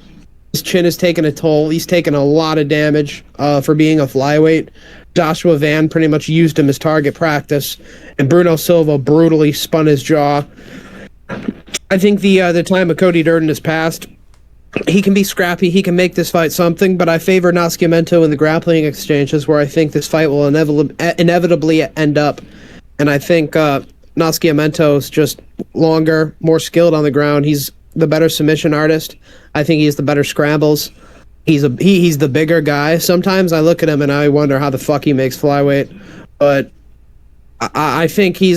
His chin has taken a toll. He's taken a lot of damage for being a flyweight. Joshua Van pretty much used him as target practice, and Bruno Silva brutally spun his jaw. I think the time of Cody Durden has passed. He can be scrappy. He can make this fight something, but I favor Nascimento in the grappling exchanges, where I think this fight will inevitably end up. And I think Nascimento's just longer, more skilled on the ground. He's the better submission artist. I think he's the better scrambles. He's the bigger guy. Sometimes I look at him and I wonder how the fuck he makes flyweight. But I think he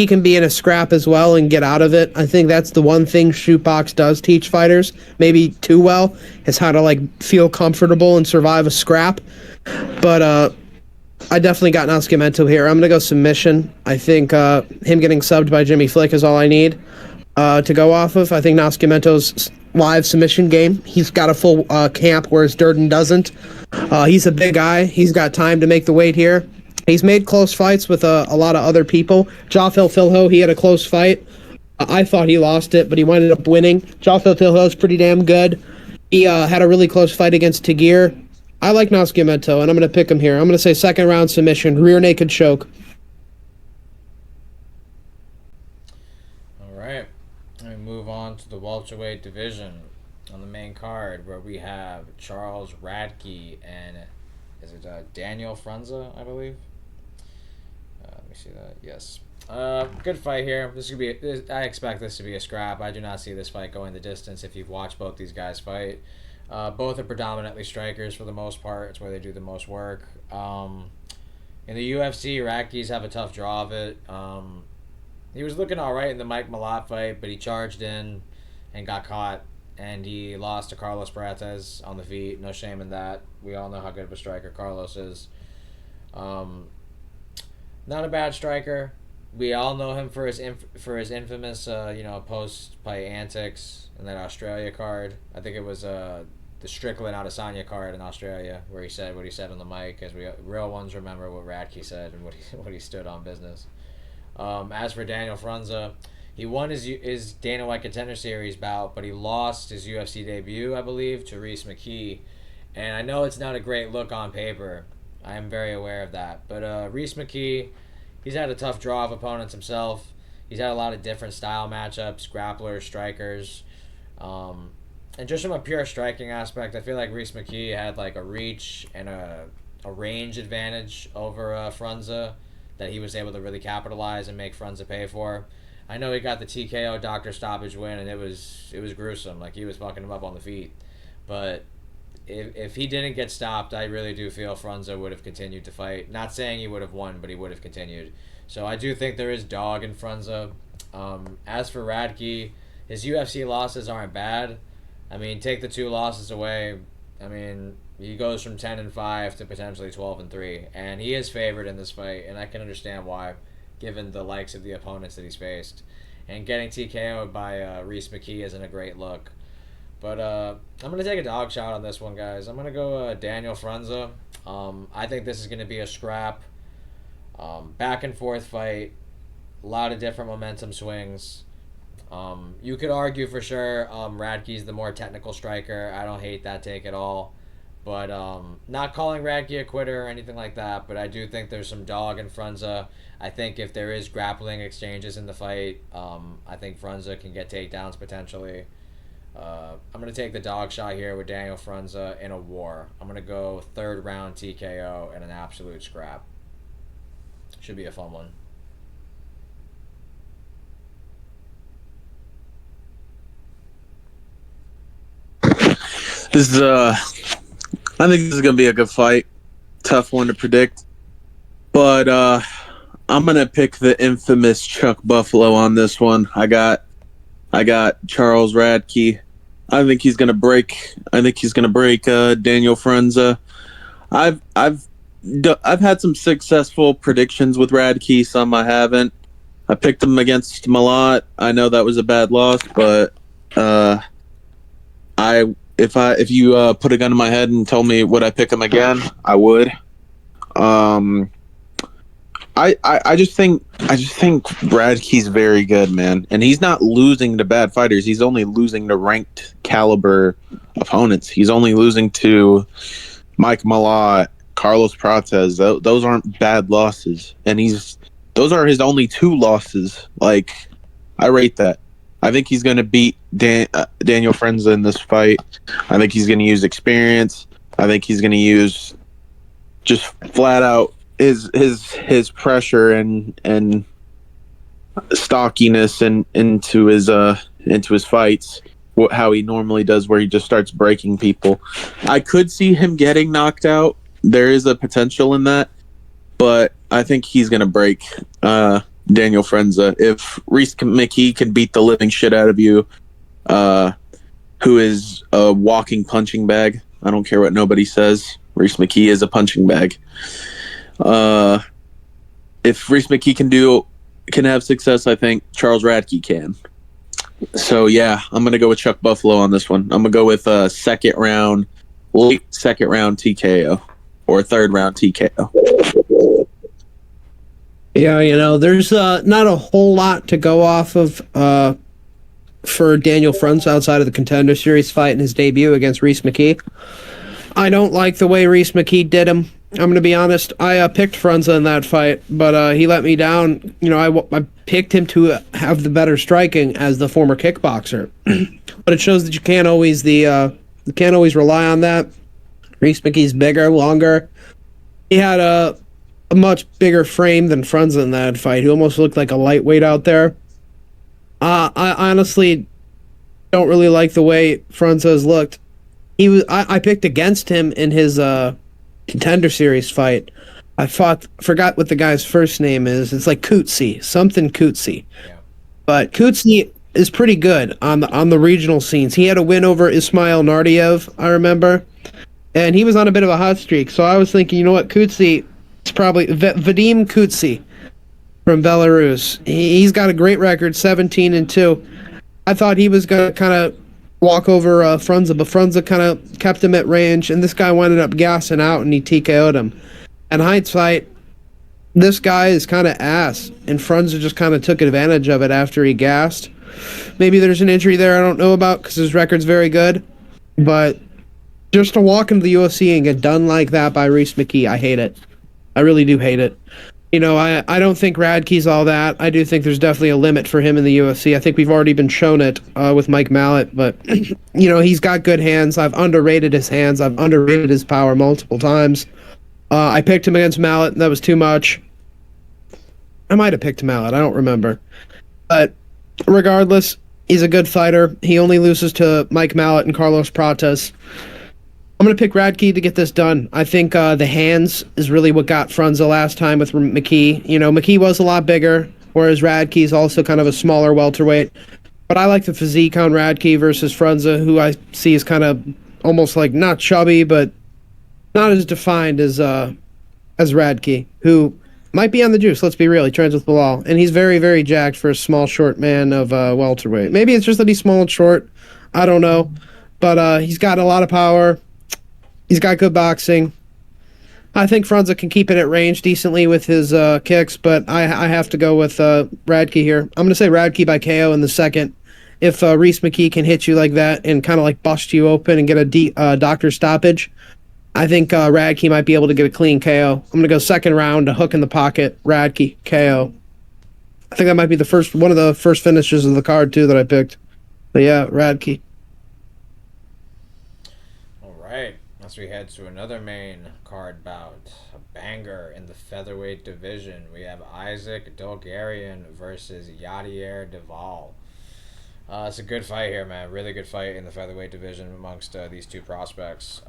can be in a scrap as well and get out of it. I think that's the one thing Shootbox does teach fighters, maybe too well, is how to feel comfortable and survive a scrap. But I definitely got Nascimento here. I'm gonna go submission. I think him getting subbed by Jimmy Flick is all I need to go off of. I think Nascimento's live submission game. He's got a full camp, whereas Durden doesn't. He's a big guy. He's got time to make the weight here. He's made close fights with a lot of other people. Jafel Filho, he had a close fight. I thought he lost it, but he ended up winning. Jafel Filho's pretty damn good. He had a really close fight against Tagir. I like Nascimento, and I'm going to pick him here. I'm going to say second round submission, rear naked choke. All right. We move on to the welterweight division on the main card, where we have Charles Radke and is it Daniel Frunza, I believe. Let me see that. Yes. Good fight here. I expect this to be a scrap. I do not see this fight going the distance if you've watched both these guys fight. Both are predominantly strikers for the most part. It's where they do the most work. In the UFC, Iraqis have a tough draw of it. He was looking all right in the Mike Malott fight, but he charged in and got caught, and he lost to Carlos Prates on the feet. No shame in that. We all know how good of a striker Carlos is. Um, Not a bad striker. We all know him for his infamous post fight antics in that Australia card. I think it was the Strickland Adesanya card in Australia where he said what he said on the mic, as we real ones remember what Radke said and what he stood on business. As for Daniel Frunza, he won his Dana White Contender Series bout, but he lost his UFC debut, I believe, to Reese McKee. And I know it's not a great look on paper. I am very aware of that. But Reese McKee, he's had a tough draw of opponents himself. He's had a lot of different style matchups, grapplers, strikers. And just from a pure striking aspect, I feel like Reese McKee had like a reach and a range advantage over Frunza that he was able to really capitalize and make Frunza pay for. I know he got the TKO doctor stoppage win, and it was gruesome. Like, he was fucking him up on the feet. But if he didn't get stopped, I really do feel Frunza would have continued to fight. Not saying he would have won, but he would have continued. So I do think there is dog in Frunza. As for Radke, his UFC losses aren't bad. I mean, take the 2 losses away. I mean, he goes from 10-5 to potentially 12-3, and he is favored in this fight, and I can understand why, given the likes of the opponents that he's faced. And getting TKO'd by Reese McKee isn't a great look. But I'm going to take a dog shot on this one, guys. I'm going to go Daniel Frunza. I think this is going to be a scrap, back and forth fight, a lot of different momentum swings. You could argue for sure Radke's the more technical striker. I don't hate that take at all. But not calling Radke a quitter or anything like that, but I do think there's some dog in Frunza. I think if there is grappling exchanges in the fight, I think Frunza can get takedowns potentially. I'm going to take the dog shot here with Daniel Frunza in a war. I'm going to go 3rd round TKO and an absolute scrap. Should be a fun one. This is I think this is gonna be a good fight. Tough one to predict, but I'm gonna pick the infamous Chuck Buffalo on this one. I got Charles Radke. I think he's gonna break. Daniel Frunza. I've had some successful predictions with Radke. Some I haven't. I picked him against Malott. I know that was a bad loss, but if you put a gun to my head and told me would I pick him again, I would. I just think Bradkey's very good, man, and he's not losing to bad fighters. He's only losing to ranked caliber opponents. He's only losing to Mike Malott, Carlos Prates. Those aren't bad losses, and those are his only 2 losses. Like, I rate that. I think he's going to beat Daniel Frunza in this fight. I think he's going to use experience. I think he's going to use just flat out his pressure and stockiness into his fights. How he normally does, where he just starts breaking people. I could see him getting knocked out. There is a potential in that, but I think he's going to break Daniel Frunza. If Reese McKee can beat the living shit out of you, who is a walking punching bag, I don't care what nobody says, Reese McKee is a punching bag. If Reese McKee can have success, I think Charles Radke can. So yeah, I'm gonna go with Chuck Buffalo on this one. I'm gonna go with late second round TKO or 3rd round TKO. Yeah, there's not a whole lot to go off of for Daniel Frunza outside of the Contender Series fight in his debut against Reese McKee. I don't like the way Reese McKee did him. I'm going to be honest. I picked Frunza in that fight, but he let me down. I picked him to have the better striking as the former kickboxer, but it shows that you can't always rely on that. Reese McKee's bigger, longer. He had a much bigger frame than Frunza in that fight. He almost looked like a lightweight out there. I honestly don't really like the way Frunza has looked I picked against him in his contender series fight. Forgot what the guy's first name is. It's like Cootsie, something Cootsie. Yeah. But Cootsie is pretty good on the regional scenes. He had a win over Ismail Nardiev, I remember, and he was on a bit of a hot streak. So I was thinking, you know what, Cootsie, it's probably Vadim Cootsie from Belarus. He's got a great record, 17-2. I thought he was gonna kind of walk over Frunza, but Frunza kind of kept him at range, and this guy ended up gassing out, and he TKO'd him. In hindsight, this guy is kind of ass, and Frunza just kind of took advantage of it after he gassed. Maybe there's an injury there I don't know about because his record's very good, but just to walk into the UFC and get done like that by Reese McKee, I hate it. I really do hate it. I don't think Radke's all that. I do think there's definitely a limit for him in the UFC. I think we've already been shown it with Mike Mallet, but he's got good hands. I've underrated his hands. I've underrated his power multiple times. I picked him against Mallet, and that was too much. I might have picked Mallet. I don't remember. But regardless, he's a good fighter. He only loses to Mike Mallet and Carlos Pratas. I'm going to pick Radke to get this done. I think the hands is really what got Frunza last time with McKee. McKee was a lot bigger, whereas Radke is also kind of a smaller welterweight. But I like the physique on Radke versus Frunza, who I see is kind of almost like not chubby, but not as defined as Radke, who might be on the juice. Let's be real. He trains with Bilal, and he's very, very jacked for a small, short man of welterweight. Maybe it's just that he's small and short. I don't know, but he's got a lot of power. He's got good boxing. I think Frunza can keep it at range decently with his kicks, but I have to go with Radke here. I'm going to say Radke by KO in the second. If Reese McKee can hit you like that and kind of like bust you open and get a doctor stoppage, I think Radke might be able to get a clean KO. I'm going to go second round, a hook in the pocket, Radke, KO. I think that might be one of the first finishes of the card, too, that I picked. But yeah, Radke. All right. As we head to another main card bout, a banger in the featherweight division, we have Isaac Dolgarian versus Yadier Duvall. It's a good fight here, man. Really good fight in the featherweight division amongst these two prospects.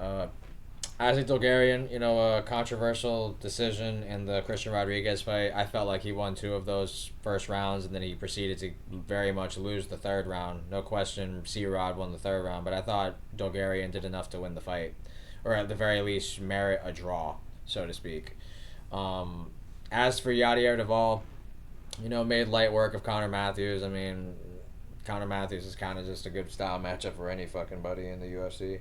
Isaac Dolgarian, a controversial decision in the Christian Rodriguez fight. I felt like he won two of those first rounds, and then he proceeded to very much lose the third round. No question, C-Rod won the third round, but I thought Dolgarian did enough to win the fight, or at the very least merit a draw, so to speak. As for Yadier Duvall, made light work of Conor Matthews. I mean, Conor Matthews is kind of just a good style matchup for any fucking buddy in the UFC.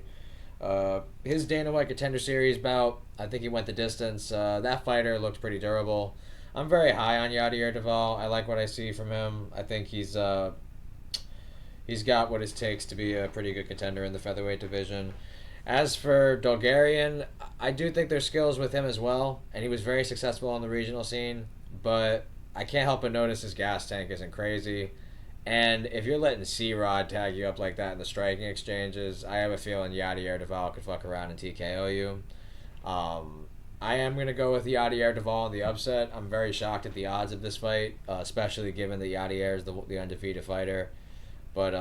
His Dana White Contender Series bout, I think he went the distance. That fighter looked pretty durable. I'm very high on Yadier Duvall. I like what I see from him. I think he's got what it takes to be a pretty good contender in the featherweight division. As for Dolgarian, I do think there's skills with him as well, and he was very successful on the regional scene, but I can't help but notice his gas tank isn't crazy. And if you're letting C-Rod tag you up like that in the striking exchanges, I have a feeling Yadier Duvall could fuck around and TKO you. I am going to go with Yadier Duvall in the upset. I'm very shocked at the odds of this fight, especially given that Yadier is the undefeated fighter. But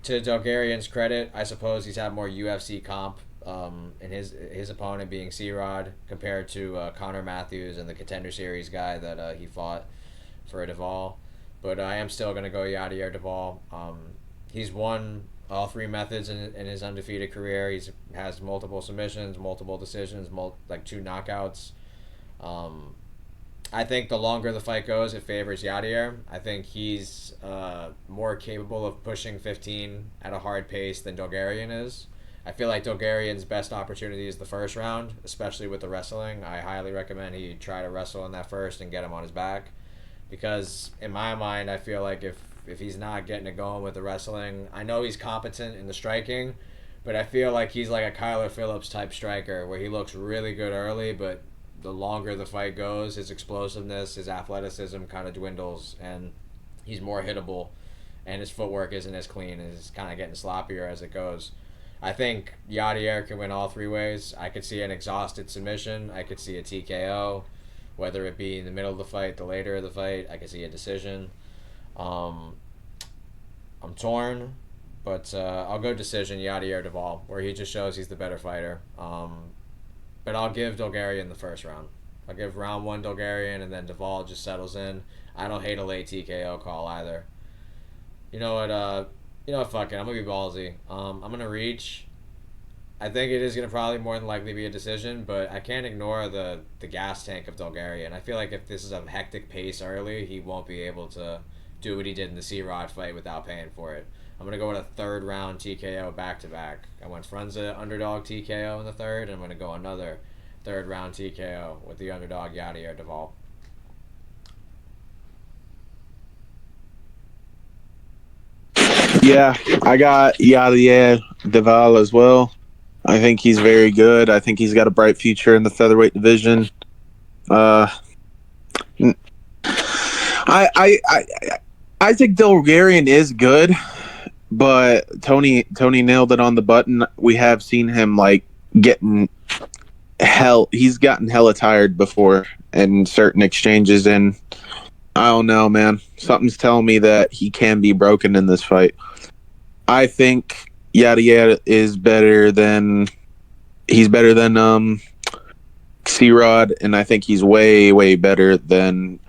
to Dolgarian's credit, I suppose he's had more UFC comp in his opponent being C-Rod compared to Conor Matthews and the Contender Series guy that he fought for Duvall. But I am still going to go Yadier Duvall. He's won all three methods in his undefeated career. He has multiple submissions, multiple decisions, like 2 knockouts. I think the longer the fight goes, it favors Yadier. I think he's more capable of pushing 15 at a hard pace than Dolgarian is. I feel like Dolgarian's best opportunity is the first round, especially with the wrestling. I highly recommend he try to wrestle in that first and get him on his back. Because in my mind, I feel like if he's not getting it going with the wrestling, I know he's competent in the striking, but I feel like he's like a Kyler Phillips type striker where he looks really good early, but the longer the fight goes, his explosiveness, his athleticism kind of dwindles, and he's more hittable, and his footwork isn't as clean, and it's kind of getting sloppier as it goes. I think Yadier can win all 3 ways. I could see an exhausted submission. I could see a TKO. Whether it be in the middle of the fight, the later of the fight, I can see a decision. I'm torn, but I'll go decision Yadier Duvall, where he just shows he's the better fighter. But I'll give Dolgarian the first round. I'll give round one Dolgarian, and then Duvall just settles in. I don't hate a late TKO call either. You know what? Fuck it. I'm gonna be ballsy. I'm gonna reach. I think it is gonna probably more than likely be a decision, but I can't ignore the gas tank of Dolgarian. I feel like if this is a hectic pace early, he won't be able to do what he did in the C-Rod fight without paying for it. I'm gonna go with a third round TKO back to back. I went Frunza underdog TKO in the third, and I'm gonna go another third round TKO with the underdog Yadier Duvall. Yeah, I got Yadier Deval as well. I think he's very good. I think he's got a bright future in the featherweight division. Uh, I Isaac Delgarian is good, but Tony nailed it on the button. We have seen him like getting hell. He's gotten hella tired before in certain exchanges, and I don't know, man. Something's telling me that he can be broken in this fight. I think Yadier is better than C-Rod, and I think he's way better than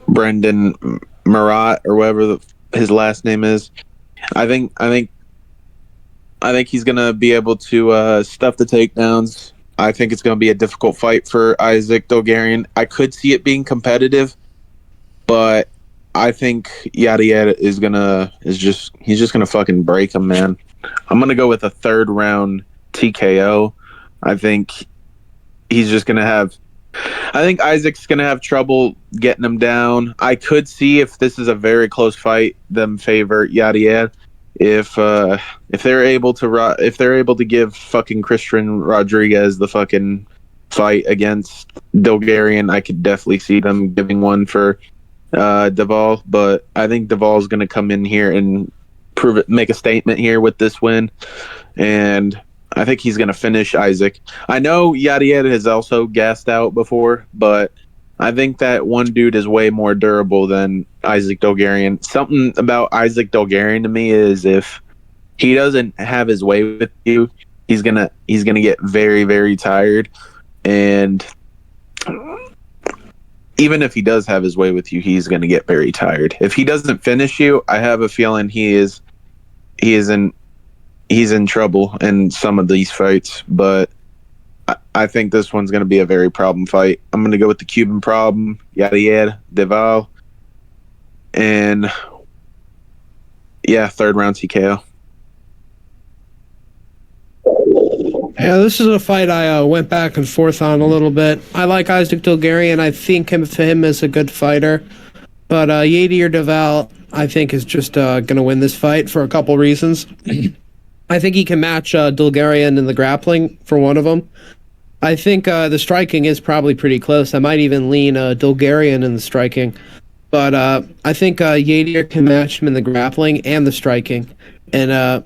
Brendan Marat or whatever his last name is. I think he's gonna be able to stuff the takedowns. I think it's gonna be a difficult fight for Isaac Dolgarian. I could see it being competitive, but I think Yadier he's just gonna fucking break him, man. I'm gonna go with a third round TKO. I think he's just gonna have. I think Isaac's gonna have trouble getting him down. I could see if this is a very close fight, them favor Yadier. If they're able to give fucking Christian Rodriguez the fucking fight against Dolgarian, I could definitely see them giving one for Duvall. But I think Duvall's gonna come in here and make a statement here with this win, and I think he's going to finish Isaac. I know Yadier has also gassed out before, but I think that one dude is way more durable than Isaac Dolgarian. Something about Isaac Dolgarian to me is if he doesn't have his way with you, he's gonna get very tired. And even if he does have his way with you, he's gonna get very tired. If he doesn't finish you, I have a feeling he's in trouble in some of these fights, but I think this one's going to be a very problem fight. I'm going to go with the Cuban problem, Yadier Deval, and yeah, third round TKO. Yeah, this is a fight I went back and forth on a little bit. I like Isaac Dolgarian. I think him is a good fighter, but Yadier Deval, I think, is just going to win this fight for a couple reasons. I think he can match Dolgarian in the grappling, for one of them. I think the striking is probably pretty close. I might even lean Dolgarian in the striking. But I think Yadier can match him in the grappling and the striking. And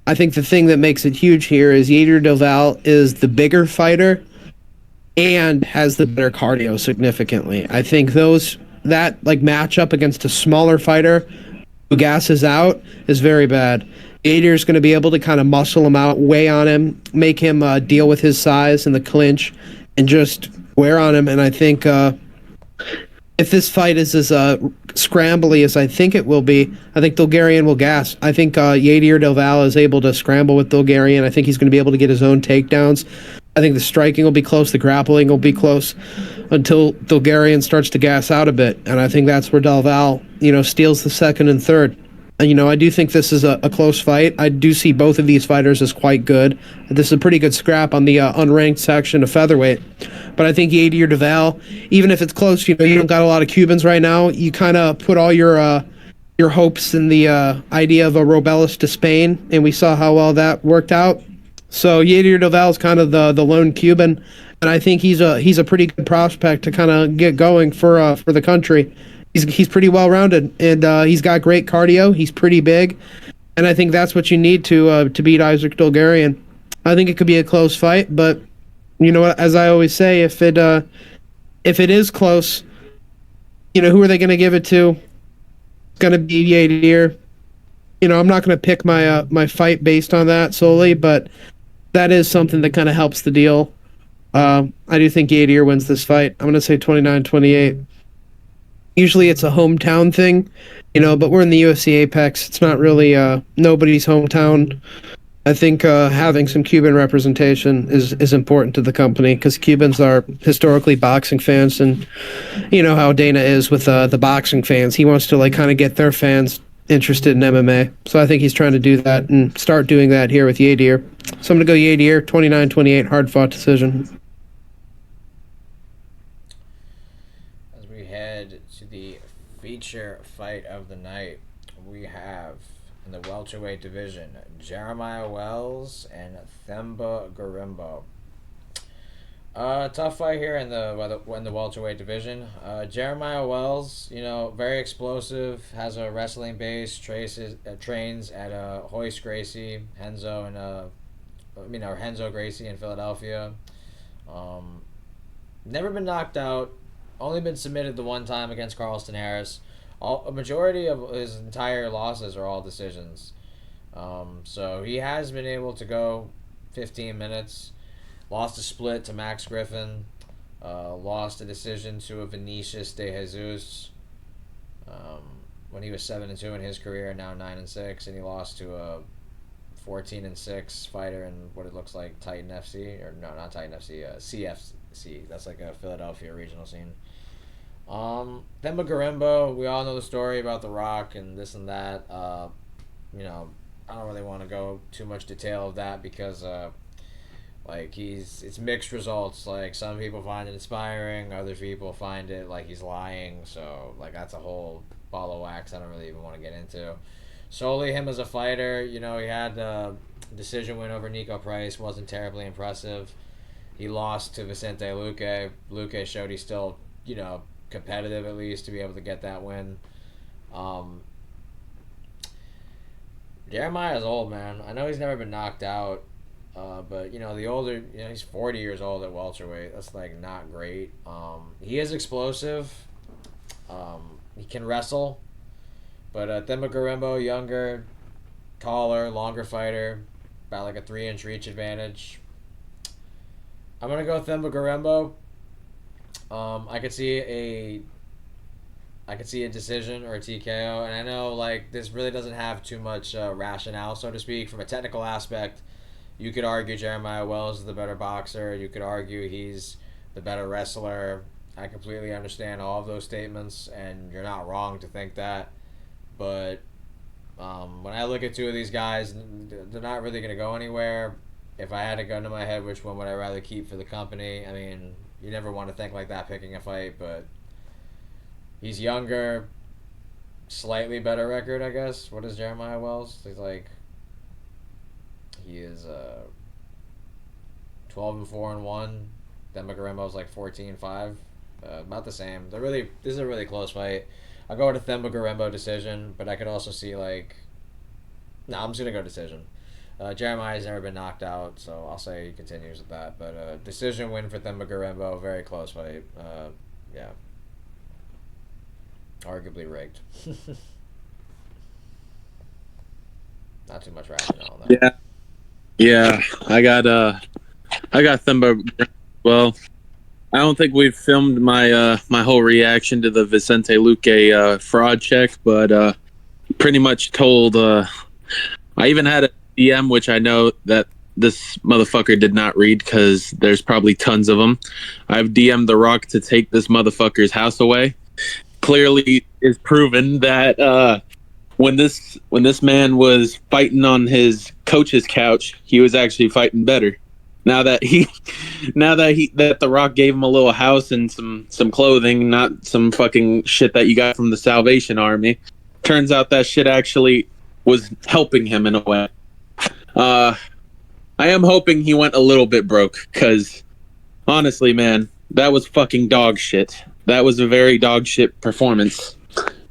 I think the thing that makes it huge here is Yadier Deval is the bigger fighter and has the better cardio significantly. I think that match up against a smaller fighter who gasses out is very bad. Yadier's going to be able to kind of muscle him out, weigh on him, make him deal with his size in the clinch, and just wear on him. And I think if this fight is as scrambly as I think it will be, I think Dolgarian will gas. I think Yadier Deval is able to scramble with Dolgarian. I think he's going to be able to get his own takedowns. I think the striking will be close, the grappling will be close until Dolgarian starts to gas out a bit. And I think that's where Deval, steals the second and third. I do think this is a close fight. I do see both of these fighters as quite good. This is a pretty good scrap on the unranked section of featherweight. But I think Yadier Deval, even if it's close, you don't got a lot of Cubans right now. You kind of put all your hopes in the idea of a Robelis to Spain, and we saw how well that worked out. So Yadier Deval is kind of the lone Cuban, and I think he's a pretty good prospect to kind of get going for the country. He's pretty well rounded, and he's got great cardio. He's pretty big, and I think that's what you need to beat Isaac Dolgarian. I think it could be a close fight, but as I always say, if it is close, who are they going to give it to? It's going to be Yadier. I'm not going to pick my fight based on that solely, but that is something that kind of helps the deal. I do think Yadier wins this fight. I'm going to say 29-28. Usually it's a hometown thing, but we're in the UFC Apex. It's not really nobody's hometown. I think having some Cuban representation is important to the company because Cubans are historically boxing fans, and you know how Dana is with the boxing fans. He wants to like kind of get their fans interested in MMA. So I think he's trying to do that and start doing that here with Yadier. So I'm going to go Yadier, 29-28, hard fought decision. As we head to the feature fight of the night, we have in the welterweight division Jeremiah Wells and Themba Gorimbo. Tough fight here in the welterweight division. Jeremiah Wells, very explosive, has a wrestling base, trains at Hoist Gracie, Henzo Gracie in Philadelphia. Never been knocked out, only been submitted the one time against Carlston Harris. A majority of his entire losses are all decisions. So he has been able to go 15 minutes. Lost a split to Max Griffin. Lost a decision to a Vinicius De Jesus when he was 7-2 in his career, now 9-6, and he lost to a 14-6 fighter in what it looks like Titan FC, or no, not Titan FC, CFC. That's like a Philadelphia regional scene. Themba Gorimbo, we all know the story about The Rock and this and that. I don't really want to go too much detail of that because it's mixed results. Like, some people find it inspiring, other people find it like he's lying. So that's a whole ball of wax I don't really even want to get into. Solely him as a fighter, he had a decision win over Nico Price, wasn't terribly impressive. He lost to Vicente Luque. Luque showed he's still, competitive at least to be able to get that win. Jeremiah's old, man. I know he's never been knocked out. But the older, he's 40 years old at welterweight. That's not great. He is explosive. He can wrestle, but Themba Gorimbo, younger, taller, longer fighter, about a 3-inch reach advantage. I'm gonna go Themba Gorimbo. I could see a decision or a TKO, and I know this really doesn't have too much rationale, so to speak, from a technical aspect. You could argue Jeremiah Wells is the better boxer. You could argue he's the better wrestler. I completely understand all of those statements, and you're not wrong to think that. But when I look at two of these guys, they're not really going to go anywhere. If I had a gun to my head, which one would I rather keep for the company? I mean, you never want to think like that picking a fight, but he's younger, slightly better record, I guess. What is Jeremiah Wells? He is 12-4-1. Themba Gorimbo's 14-5. About the same. This is a really close fight. I'll go with a Themba Gorimbo decision, but I could also see I'm just gonna go decision. Jeremiah's never been knocked out, so I'll say he continues with that. But decision win for Themba Gorimbo. Very close fight. Yeah. Arguably rigged. Not too much rationale though. Yeah. Yeah, I got Themba. Well, I don't think we've filmed my my whole reaction to the Vicente Luque fraud check, but pretty much told. I even had a DM, which I know that this motherfucker did not read because there's probably tons of them. I've DM'd The Rock to take this motherfucker's house away. Clearly, is proven that when this man was fighting on his coach's couch, he was actually fighting better. Now that The Rock gave him a little house and some clothing, not some fucking shit that you got from the Salvation Army. Turns out that shit actually was helping him in a way. I am hoping he went a little bit broke, because honestly, man, that was fucking dog shit. That was a very dog shit performance.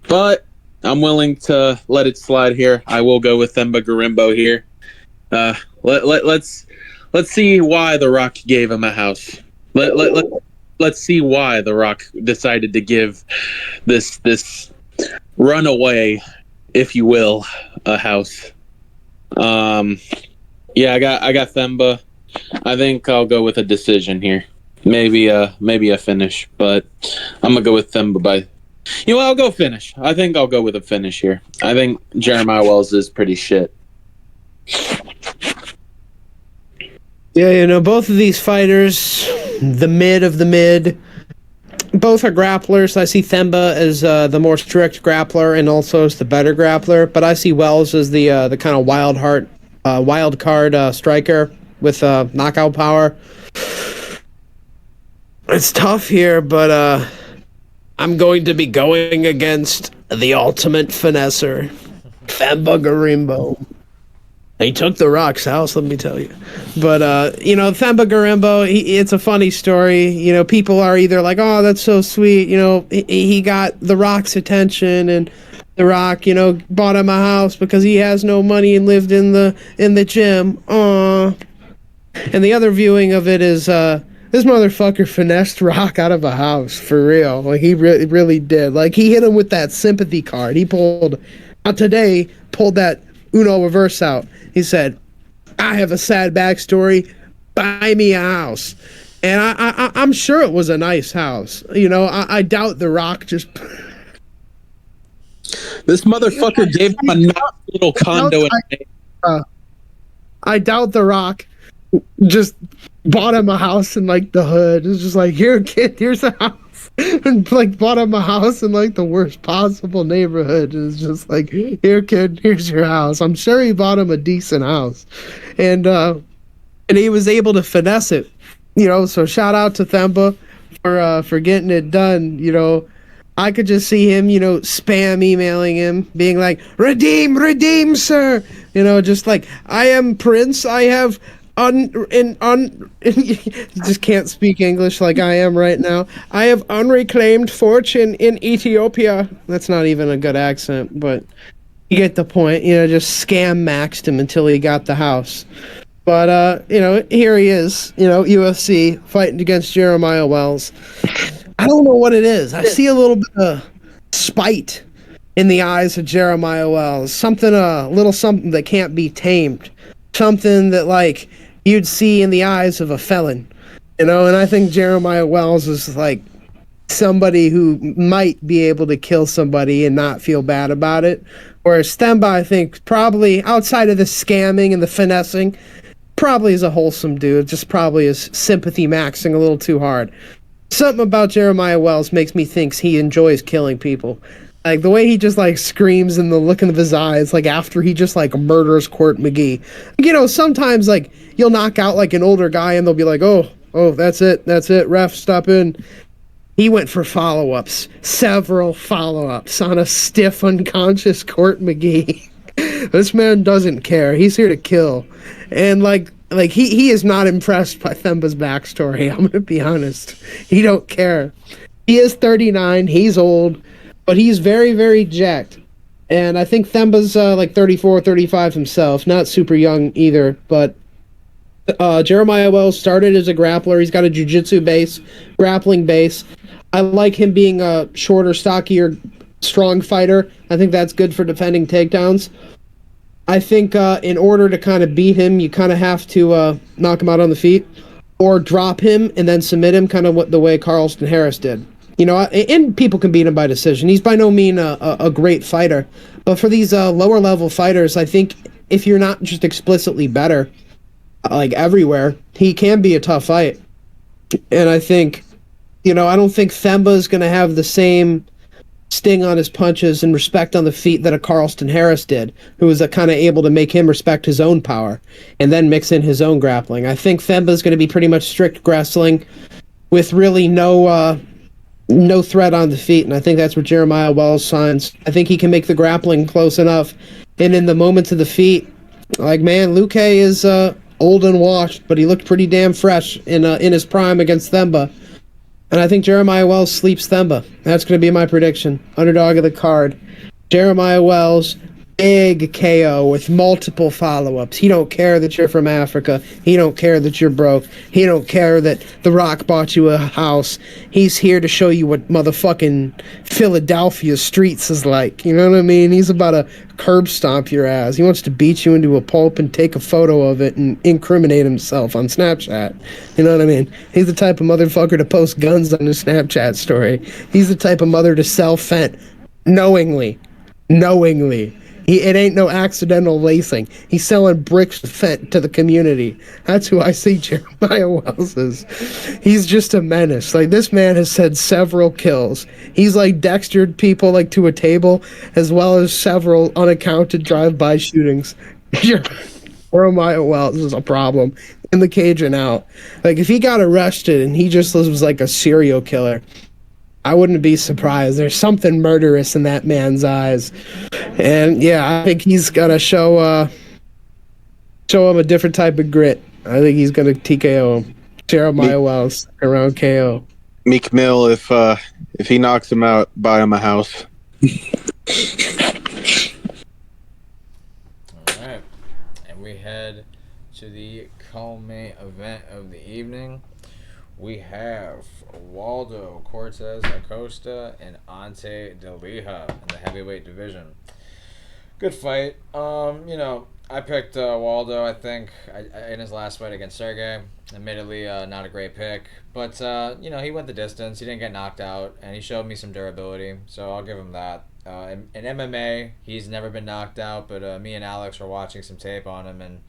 But I'm willing to let it slide here. I will go with Themba Gorimbo here. Let's see why The Rock gave him a house. Let's see why The Rock decided to give this runaway, if you will, a house. Yeah, I got Themba. I think I'll go with a decision here. Maybe a finish, but I'm gonna go with Themba by. You know what, I'll go finish. I think I'll go with a finish here. I think Jeremiah Wells is pretty shit. Yeah, both of these fighters, the mid of the mid, both are grapplers. I see Themba as the more strict grappler and also as the better grappler, but I see Wells as the kind of wild card striker with knockout power. It's tough here, but I'm going to be going against the ultimate finesser, Themba Garimbo. He took the Rock's house, let me tell you. But, Themba Garimbo, it's a funny story. People are either like, oh, that's so sweet. He got the Rock's attention and the Rock, bought him a house because he has no money and lived in the gym. Aww. And the other viewing of it is, this motherfucker finessed Rock out of a house, for real. Like, he really did. Like, he hit him with that sympathy card. He pulled that Uno reverse out. He said, I have a sad backstory. Buy me a house. And I'm sure it was a nice house. I doubt The Rock just... This motherfucker gave him a nice little condo. I doubt The Rock just bought him a house in, like, the hood. It's just like, here, kid, here's a house. And, like, bought him a house in, like, the worst possible neighborhood. It's just like, here, kid, here's your house. I'm sure he bought him a decent house. And he was able to finesse it. So shout out to Themba for getting it done. I could just see him, spam emailing him, being like, redeem, sir. Just like, I am Prince, I have just can't speak English like I am right now. I have unreclaimed fortune in Ethiopia. That's not even a good accent, but you get the point. Just scam maxed him until he got the house. But here he is, UFC fighting against Jeremiah Wells. I don't know what it is. I see a little bit of spite in the eyes of Jeremiah Wells. Something that can't be tamed. Something that, like, you'd see in the eyes of a felon, and I think Jeremiah Wells is like somebody who might be able to kill somebody and not feel bad about it, whereas Themba, I think, probably outside of the scamming and the finessing, probably is a wholesome dude, just probably is sympathy maxing a little too hard. Something about Jeremiah Wells makes me think he enjoys killing people. Like, the way he just, like, screams and the look in his eyes, like, after he just, like, murders Court McGee. Sometimes, like, you'll knock out, like, an older guy and they'll be like, oh, that's it, ref, stop in. He went for follow-ups, several follow-ups on a stiff, unconscious Court McGee. This man doesn't care. He's here to kill. And, like he is not impressed by Themba's backstory. I'm going to be honest. He don't care. He is 39. He's old. But he's very, very jacked. And I think Themba's like 34, 35 himself. Not super young either. But Jeremiah Wells started as a grappler. He's got a jiu-jitsu base, grappling base. I like him being a shorter, stockier, strong fighter. I think that's good for defending takedowns. I think in order to kind of beat him, you kind of have to knock him out on the feet or drop him and then submit him, kind of the way Carlston Harris did. And people can beat him by decision. He's by no means a great fighter. But for these lower level fighters, I think if you're not just explicitly better, like everywhere, he can be a tough fight. And I think, I don't think Themba is going to have the same sting on his punches and respect on the feet that a Carlston Harris did, who was kind of able to make him respect his own power and then mix in his own grappling. I think Themba is going to be pretty much strict wrestling with really no threat on the feet, and I think that's what Jeremiah Wells signs. I think he can make the grappling close enough, and in the moments of the feet, like, man, Luque is old and washed, but he looked pretty damn fresh in his prime against Themba. And I think Jeremiah Wells sleeps Themba. That's going to be my prediction. Underdog of the card. Jeremiah Wells big KO with multiple follow-ups. He don't care that you're from Africa. He don't care that you're broke. He don't care that The Rock bought you a house. He's here to show you what motherfucking Philadelphia streets is like. You know what I mean? He's about to curb stomp your ass. He wants to beat you into a pulp and take a photo of it and incriminate himself on Snapchat. You know what I mean? He's the type of motherfucker to post guns on his Snapchat story. He's the type of mother to sell fent knowingly. It ain't no accidental lacing. He's selling bricks fent to the community. That's who I see Jeremiah Wells as. He's just a menace. Like, this man has had several kills. He's like Dextered people like to a table, as well as several unaccounted drive-by shootings. Jeremiah Wells is a problem in the cage and out. Like, if he got arrested and he just was like a serial killer, I wouldn't be surprised. There's something murderous in that man's eyes. And yeah, I think he's gonna show him a different type of grit. I think he's gonna TKO him. Jeremiah Wells around KO. Meek Mill, if he knocks him out, buy him a house. All right, and we head to the co-main event of the evening. We have Waldo Cortez Acosta and Ante Delija in the heavyweight division. Good fight. I picked Waldo, I think, in his last fight against Sergey. Admittedly, not a great pick. But, he went the distance. He didn't get knocked out, and he showed me some durability. So I'll give him that. In MMA, he's never been knocked out, but me and Alex were watching some tape on him, and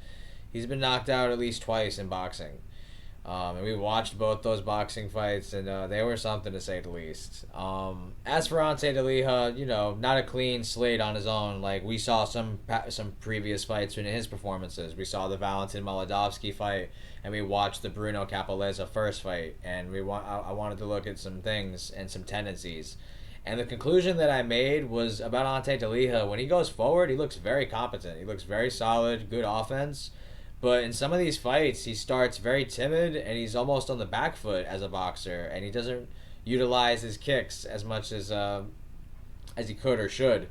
he's been knocked out at least twice in boxing. And we watched both those boxing fights, and they were something to say the least. As for Ante Delija, not a clean slate on his own. Like, we saw some previous fights in his performances. We saw the Valentin Maladovsky fight, and we watched the Bruno Capolezza first fight, and I wanted to look at some things and some tendencies. And the conclusion that I made was about Ante Delija. When he goes forward, he looks very competent. He looks very solid, good offense. But in some of these fights, he starts very timid, and he's almost on the back foot as a boxer, and he doesn't utilize his kicks as much as he could or should.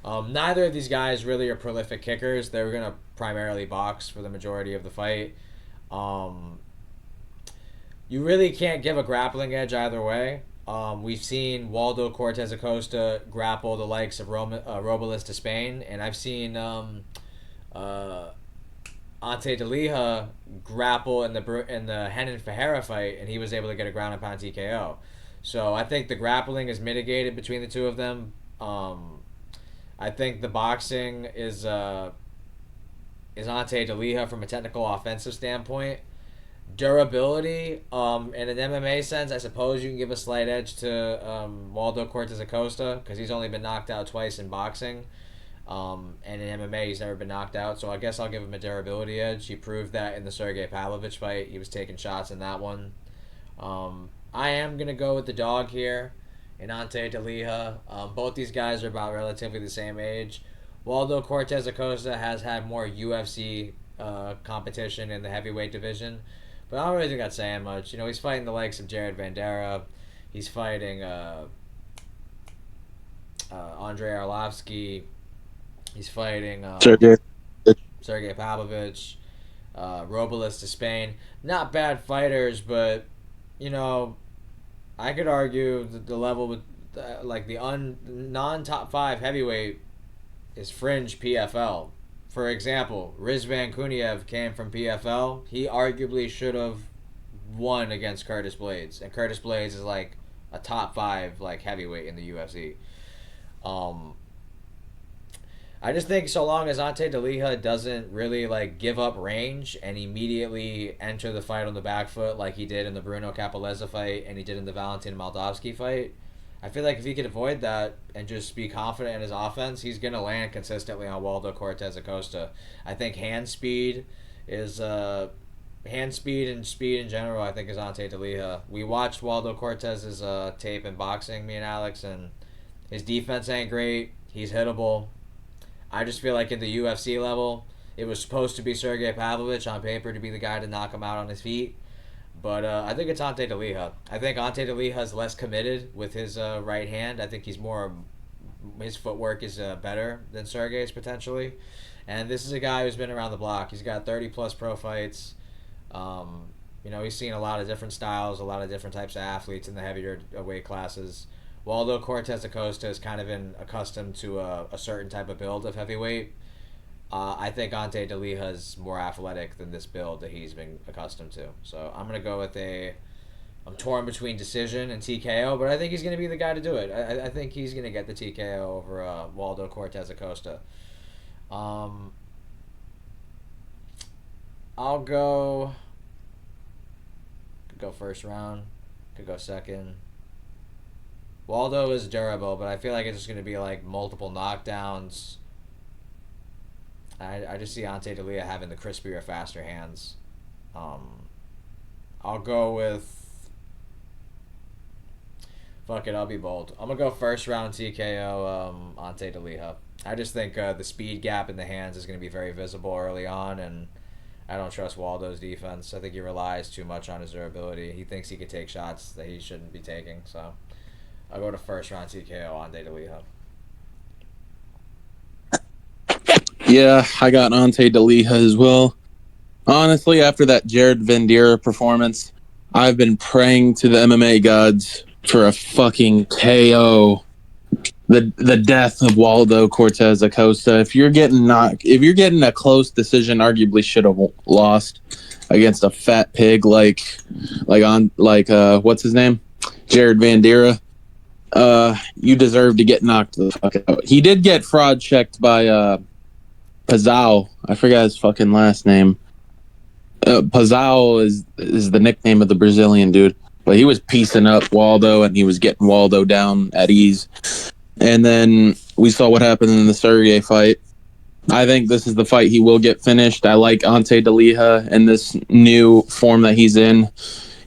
Neither of these guys really are prolific kickers. They're going to primarily box for the majority of the fight. You really can't give a grappling edge either way. We've seen Waldo Cortez Acosta grapple the likes of Robles to Spain, and I've seen Ante Delija grapple in the Henan Ferreira fight, and he was able to get a ground and pound TKO. So I think the grappling is mitigated between the two of them. I think the boxing is Ante Delija from a technical offensive standpoint. Durability, in an MMA sense, I suppose you can give a slight edge to Waldo Cortez Acosta because he's only been knocked out twice in boxing. And in MMA, he's never been knocked out, so I guess I'll give him a durability edge. He proved that in the Sergey Pavlovich fight. He was taking shots in that one. I am going to go with the dog here in Ante Delija. Both these guys are about relatively the same age. Waldo Cortez Acosta has had more UFC competition in the heavyweight division, but I don't really think that's saying much. He's fighting the likes of Jared Vandera. He's fighting Andrei Arlovsky. He's fighting Sergey Pavlovich, Robles to Spain. Not bad fighters, but I could argue that the level with the non-top 5 heavyweight is fringe PFL. For example, Rizvan Kuniev came from PFL. He arguably should have won against Curtis Blades, and Curtis Blades is like a top 5 heavyweight in the UFC. I just think so long as Ante Delija doesn't really give up range and immediately enter the fight on the back foot like he did in the Bruno Capolezza fight and he did in the Valentin Moldavsky fight, I feel like if he could avoid that and just be confident in his offense, he's going to land consistently on Waldo Cortez Acosta. I think hand speed and speed in general, I think, is Ante Delija. We watched Waldo Cortez's tape in boxing, me and Alex, and his defense ain't great. He's hittable. I just feel like in the UFC level, it was supposed to be Sergey Pavlovich on paper to be the guy to knock him out on his feet. But I think it's Ante Delija. I think Ante Delija is less committed with his right hand. I think he's more his footwork is better than Sergey's potentially. And this is a guy who's been around the block. He's got 30 plus pro fights. He's seen a lot of different styles, a lot of different types of athletes in the heavier weight classes. Waldo Cortez Acosta has kind of been accustomed to a certain type of build of heavyweight. I think Ante DeLiha is more athletic than this build that he's been accustomed to. So I'm going to go with I'm torn between decision and TKO, but I think he's going to be the guy to do it. I think he's going to get the TKO over Waldo Cortez Acosta. I'll go. Could go first round. Could go second. Waldo is durable, but I feel like it's just going to be like multiple knockdowns. I just see Ante DeLiha having the crispier, faster hands. I'll go with. Fuck it, I'll be bold. I'm gonna go first round TKO Ante DeLiha. I just think the speed gap in the hands is gonna be very visible early on, and I don't trust Waldo's defense. I think he relies too much on his durability. He thinks he could take shots that he shouldn't be taking. So I'll go to first round TKO Ante DeLiha. Yeah, I got Ante DeLiha as well. Honestly, after that Jared Vandeera performance, I've been praying to the MMA gods for a fucking KO. The death of Waldo Cortez Acosta. If you're getting a close decision, arguably should have lost against a fat pig like what's his name, Jared Vandeera. You deserve to get knocked the fuck out. He did get fraud checked by Pazal. I forgot his fucking last name. Pazal is the nickname of the Brazilian dude. But he was piecing up Waldo, and he was getting Waldo down at ease. And then we saw what happened in the Sergey fight. I think this is the fight he will get finished. I like Ante DeLiha and this new form that he's in.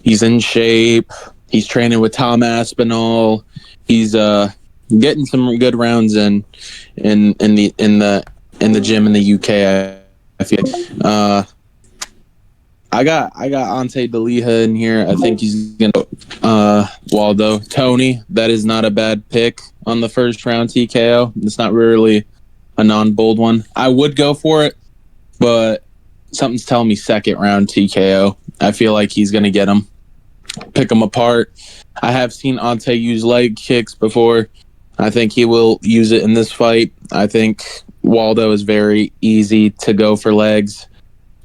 He's in shape. He's training with Tom Aspinall. He's getting some good rounds in the gym in the UK. I feel. I got Ante DeLiha in here. I think he's gonna Waldo. Tony, that is not a bad pick on the first round TKO. It's not really a non-bold one. I would go for it, but something's telling me second round TKO. I feel like he's gonna get him, pick him apart. I have seen Ante use leg kicks before. I think he will use it in this fight. I think Waldo is very easy to go for legs.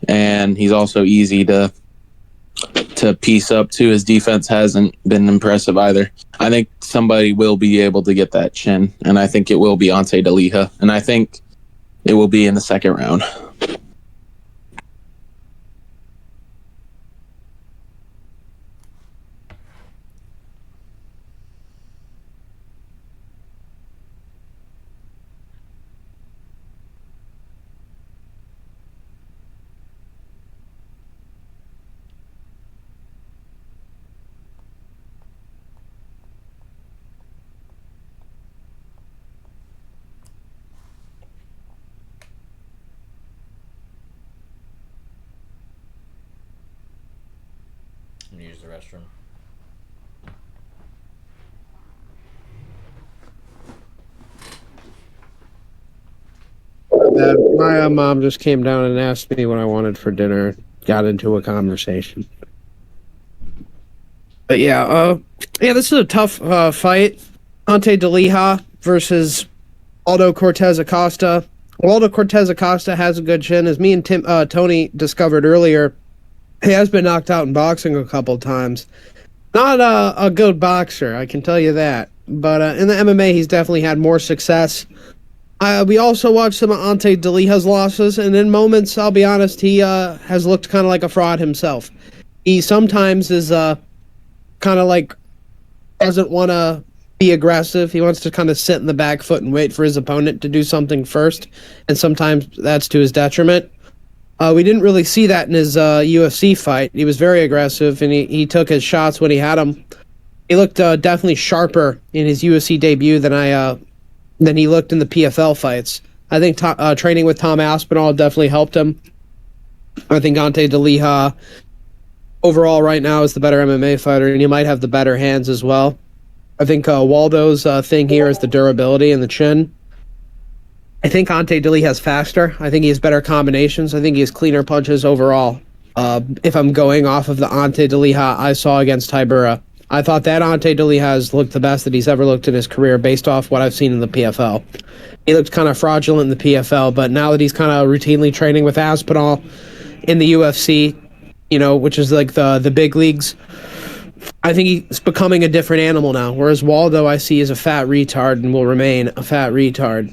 And he's also easy to piece up too. His defense hasn't been impressive either. I think somebody will be able to get that chin, and I think it will be Ante DeLiha, and I think it will be in the second round. I'm gonna use the restroom. My mom just came down and asked me what I wanted for dinner. Got into a conversation. But this is a tough fight. Ante DeLiha versus Waldo Cortez Acosta. Waldo Cortez Acosta has a good chin. As me and Tony discovered earlier, he has been knocked out in boxing a couple times. Not a good boxer, I can tell you that. But in the MMA, he's definitely had more success. We also watched some of Ante DeLiha's losses, and in moments, I'll be honest, he has looked kind of like a fraud himself. He sometimes is kind of like doesn't want to be aggressive. He wants to kind of sit in the back foot and wait for his opponent to do something first, and sometimes that's to his detriment. We didn't really see that in his UFC fight. He was very aggressive, and he took his shots when he had them. He looked definitely sharper in his UFC debut than he looked in the PFL fights. I think training with Tom Aspinall definitely helped him. I think Ante DeLiha overall right now is the better MMA fighter, and he might have the better hands as well. I think Waldo's thing here is the durability and the chin. I think Ante Dilly has faster. I think he has better combinations. I think he has cleaner punches overall. If I'm going off of the Ante Deliha I saw against Tybura, I thought that Ante Deliha has looked the best that he's ever looked in his career based off what I've seen in the PFL. He looked kind of fraudulent in the PFL, but now that he's kind of routinely training with Aspinall in the UFC, which is like the big leagues, I think he's becoming a different animal now. Whereas Waldo, I see as a fat retard and will remain a fat retard.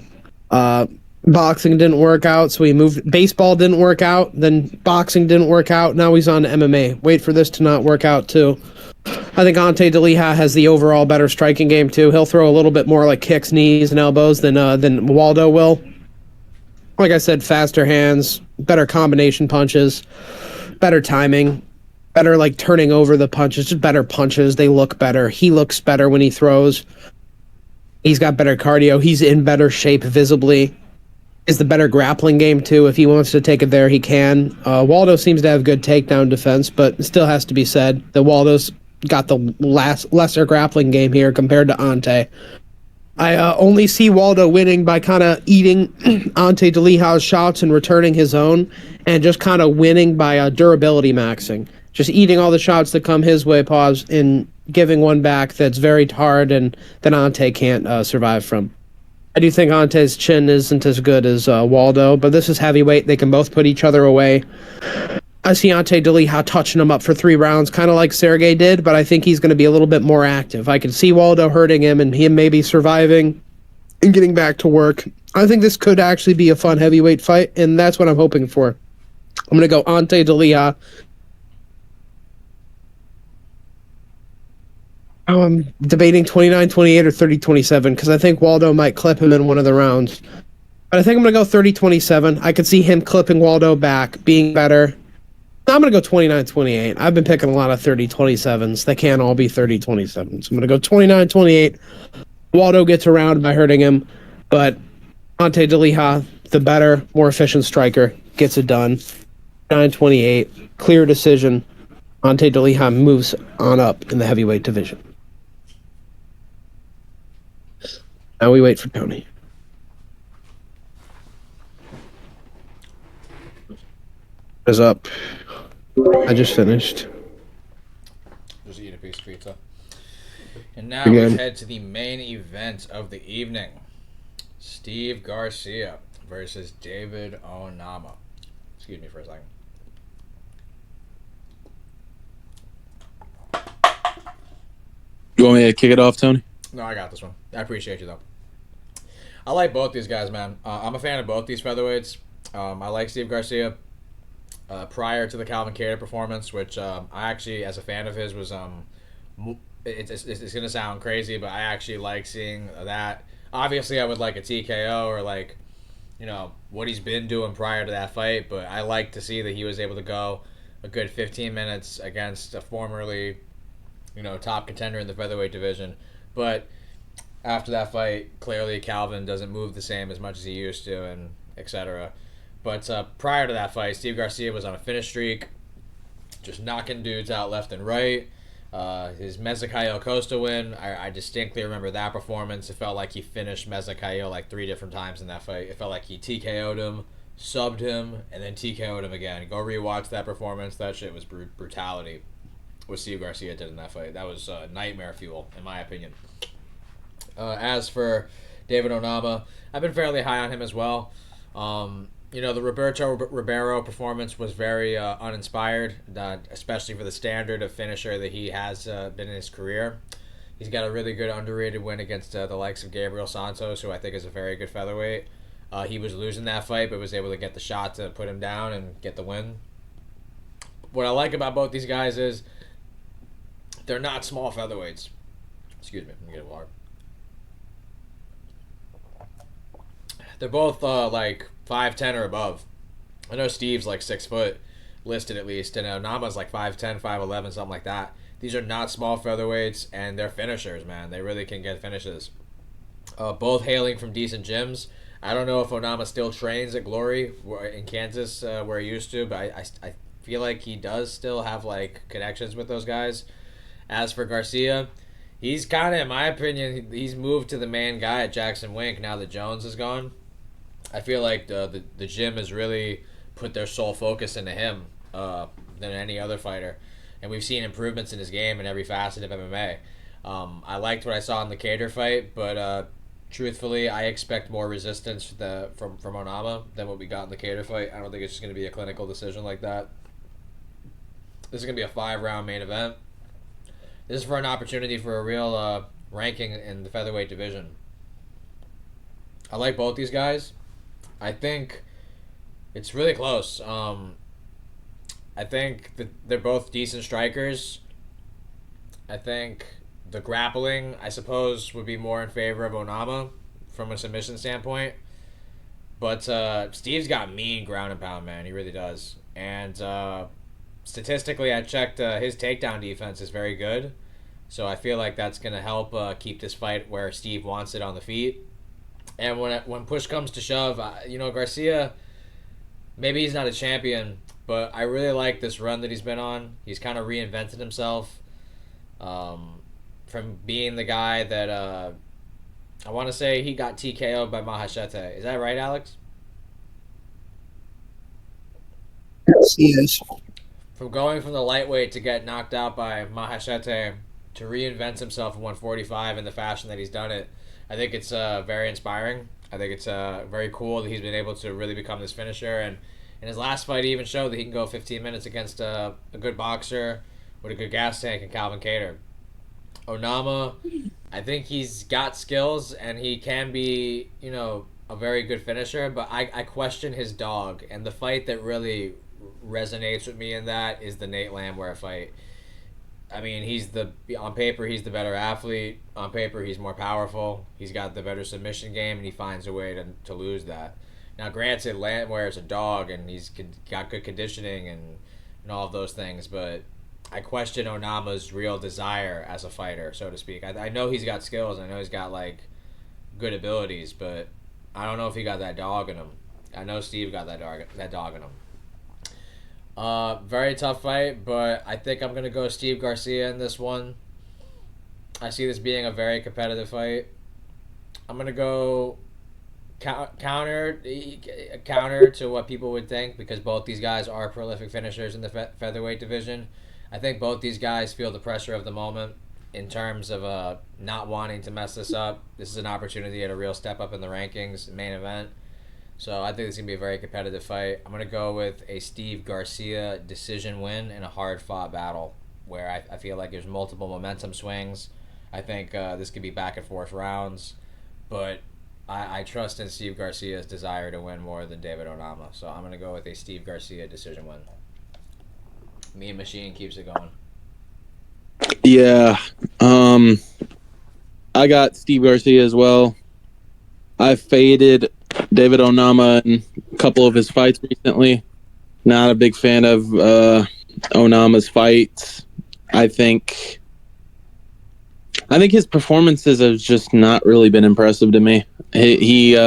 Uh, Boxing didn't work out, so he moved. Baseball didn't work out, then boxing didn't work out. Now he's on to MMA. Wait for this to not work out too. I think Ante Deliha has the overall better striking game too. He'll throw a little bit more like kicks, knees, and elbows than Waldo will. Like I said, faster hands, better combination punches, better timing, better like turning over the punches, just better punches. They look better. He looks better when he throws. He's got better cardio. He's in better shape visibly. Is the better grappling game too. If he wants to take it there, he can. Waldo seems to have good takedown defense, but it still has to be said that Waldo's got the lesser grappling game here compared to Ante. I only see Waldo winning by kind of eating Ante Deliha's shots and returning his own, and just kind of winning by durability maxing. Just eating all the shots that come his way, pause, and giving one back that's very hard and that Ante can't survive from. I do think Ante's chin isn't as good as Waldo, but this is heavyweight. They can both put each other away. I see Ante Deliha touching him up for 3 rounds, kind of like Sergey did, but I think he's going to be a little bit more active. I can see Waldo hurting him and him maybe surviving and getting back to work. I think this could actually be a fun heavyweight fight, and that's what I'm hoping for. I'm going to go Ante Deliha. Oh, I'm debating 29-28 or 30-27 because I think Waldo might clip him in one of the rounds. But I think I'm going to go 30-27. I could see him clipping Waldo back, being better. I'm going to go 29-28. I've been picking a lot of 30-27s. They can't all be 30-27s. So I'm going to go 29-28. Waldo gets around by hurting him, but Ante Deliha, the better, more efficient striker, gets it done. 9-28, clear decision. Ante Deliha moves on up in the heavyweight division. Now we wait for Tony. Is up. I just finished. Just eat a piece of pizza. And now we head to the main event of the evening. Steve Garcia versus David Onama. Excuse me for a second. You want me to kick it off, Tony? No, I got this one. I appreciate you, though. I like both these guys, man. I'm a fan of both these featherweights. I like Steve Garcia. Prior to the Calvin Kattar performance, which I actually, as a fan of his, was it's gonna sound crazy, but I actually like seeing that. Obviously, I would like a TKO or like, what he's been doing prior to that fight, but I like to see that he was able to go a good 15 minutes against a formerly, top contender in the featherweight division. But after that fight, clearly Calvin doesn't move the same as much as he used to, and etc. But prior to that fight, Steve Garcia was on a finish streak, just knocking dudes out left and right. His Mezakayo Costa win, I distinctly remember that performance. It felt like he finished Mezakayo like 3 different times in that fight. It felt like he TKO'd him, subbed him, and then TKO'd him again. Go rewatch that performance. That shit was brutality. What Steve Garcia did in that fight. That was nightmare fuel, in my opinion. As for David Onama, I've been fairly high on him as well. The Roberto Ribeiro performance was very uninspired, especially for the standard of finisher that he has been in his career. He's got a really good underrated win against the likes of Gabriel Santos, who I think is a very good featherweight. He was losing that fight, but was able to get the shot to put him down and get the win. What I like about both these guys is they're not small featherweights. Excuse me, let me get a water. They're both like 5'10" or above. I know Steve's like 6 foot, listed at least, and Nama's like 5'10", 5'11", something like that. These are not small featherweights, and they're finishers, man. They really can get finishes. Both hailing from decent gyms. I don't know if Onama still trains at Glory in Kansas where he used to, but I feel like he does still have like connections with those guys. As for Garcia, He's kind of, in my opinion, he's moved to the main guy at Jackson Wink now that Jones is gone. I feel like the gym has really put their sole focus into him than any other fighter, and we've seen improvements in his game in every facet of MMA. I liked what I saw in the Cater fight, but truthfully, I expect more resistance from Onama than what we got in the Cater fight. I don't think it's just going to be a clinical decision like that. This is going to be a 5-round main event. This is for an opportunity for a real ranking in the featherweight division. I like both these guys. I think it's really close. I think that they're both decent strikers. I think the grappling, I suppose, would be more in favor of Onama from a submission standpoint. But Steve's got mean ground and pound, man. He really does. And statistically, I checked his takedown defense is very good. So I feel like that's going to help keep this fight where Steve wants it on the feet. And when push comes to shove, Garcia, maybe he's not a champion, but I really like this run that he's been on. He's kind of reinvented himself from being the guy that I want to say he got TKO'd by Mahashete. Is that right, Alex? Yes, he is. From going from the lightweight to get knocked out by Mahashete to reinvent himself in 145 in the fashion that he's done it, I think it's very inspiring. I think it's very cool that he's been able to really become this finisher. And in his last fight, he even showed that he can go 15 minutes against a good boxer with a good gas tank in Calvin Kattar. Onama, I think he's got skills and he can be, a very good finisher, but I question his dog. And the fight that really resonates with me in that is the Nate Landwehr fight. I mean, on paper he's the better athlete. On paper he's more powerful. He's got the better submission game, and he finds a way to lose that. Now, granted, Landwehr is a dog, and he's got good conditioning and all of those things, but I question Onama's real desire as a fighter, so to speak. I know he's got skills. I know he's got good abilities, but I don't know if he got that dog in him. I know Steve got that dog in him. Very tough fight, but I think I'm gonna go Steve Garcia in this one. I see this being a very competitive fight. I'm gonna go counter to what people would think, because both these guys are prolific finishers in the featherweight division. I think both these guys feel the pressure of the moment in terms of not wanting to mess this up. This is an opportunity at a real step up in the rankings, main event. So I think it's going to be a very competitive fight. I'm going to go with a Steve Garcia decision win in a hard-fought battle where I feel like there's multiple momentum swings. I think this could be back and forth rounds, but I trust in Steve Garcia's desire to win more than David Onama. So I'm going to go with a Steve Garcia decision win. Mean Machine keeps it going. Yeah. I got Steve Garcia as well. I faded David Onama in a couple of his fights recently. Not a big fan of Onama's fights. I think his performances have just not really been impressive to me. He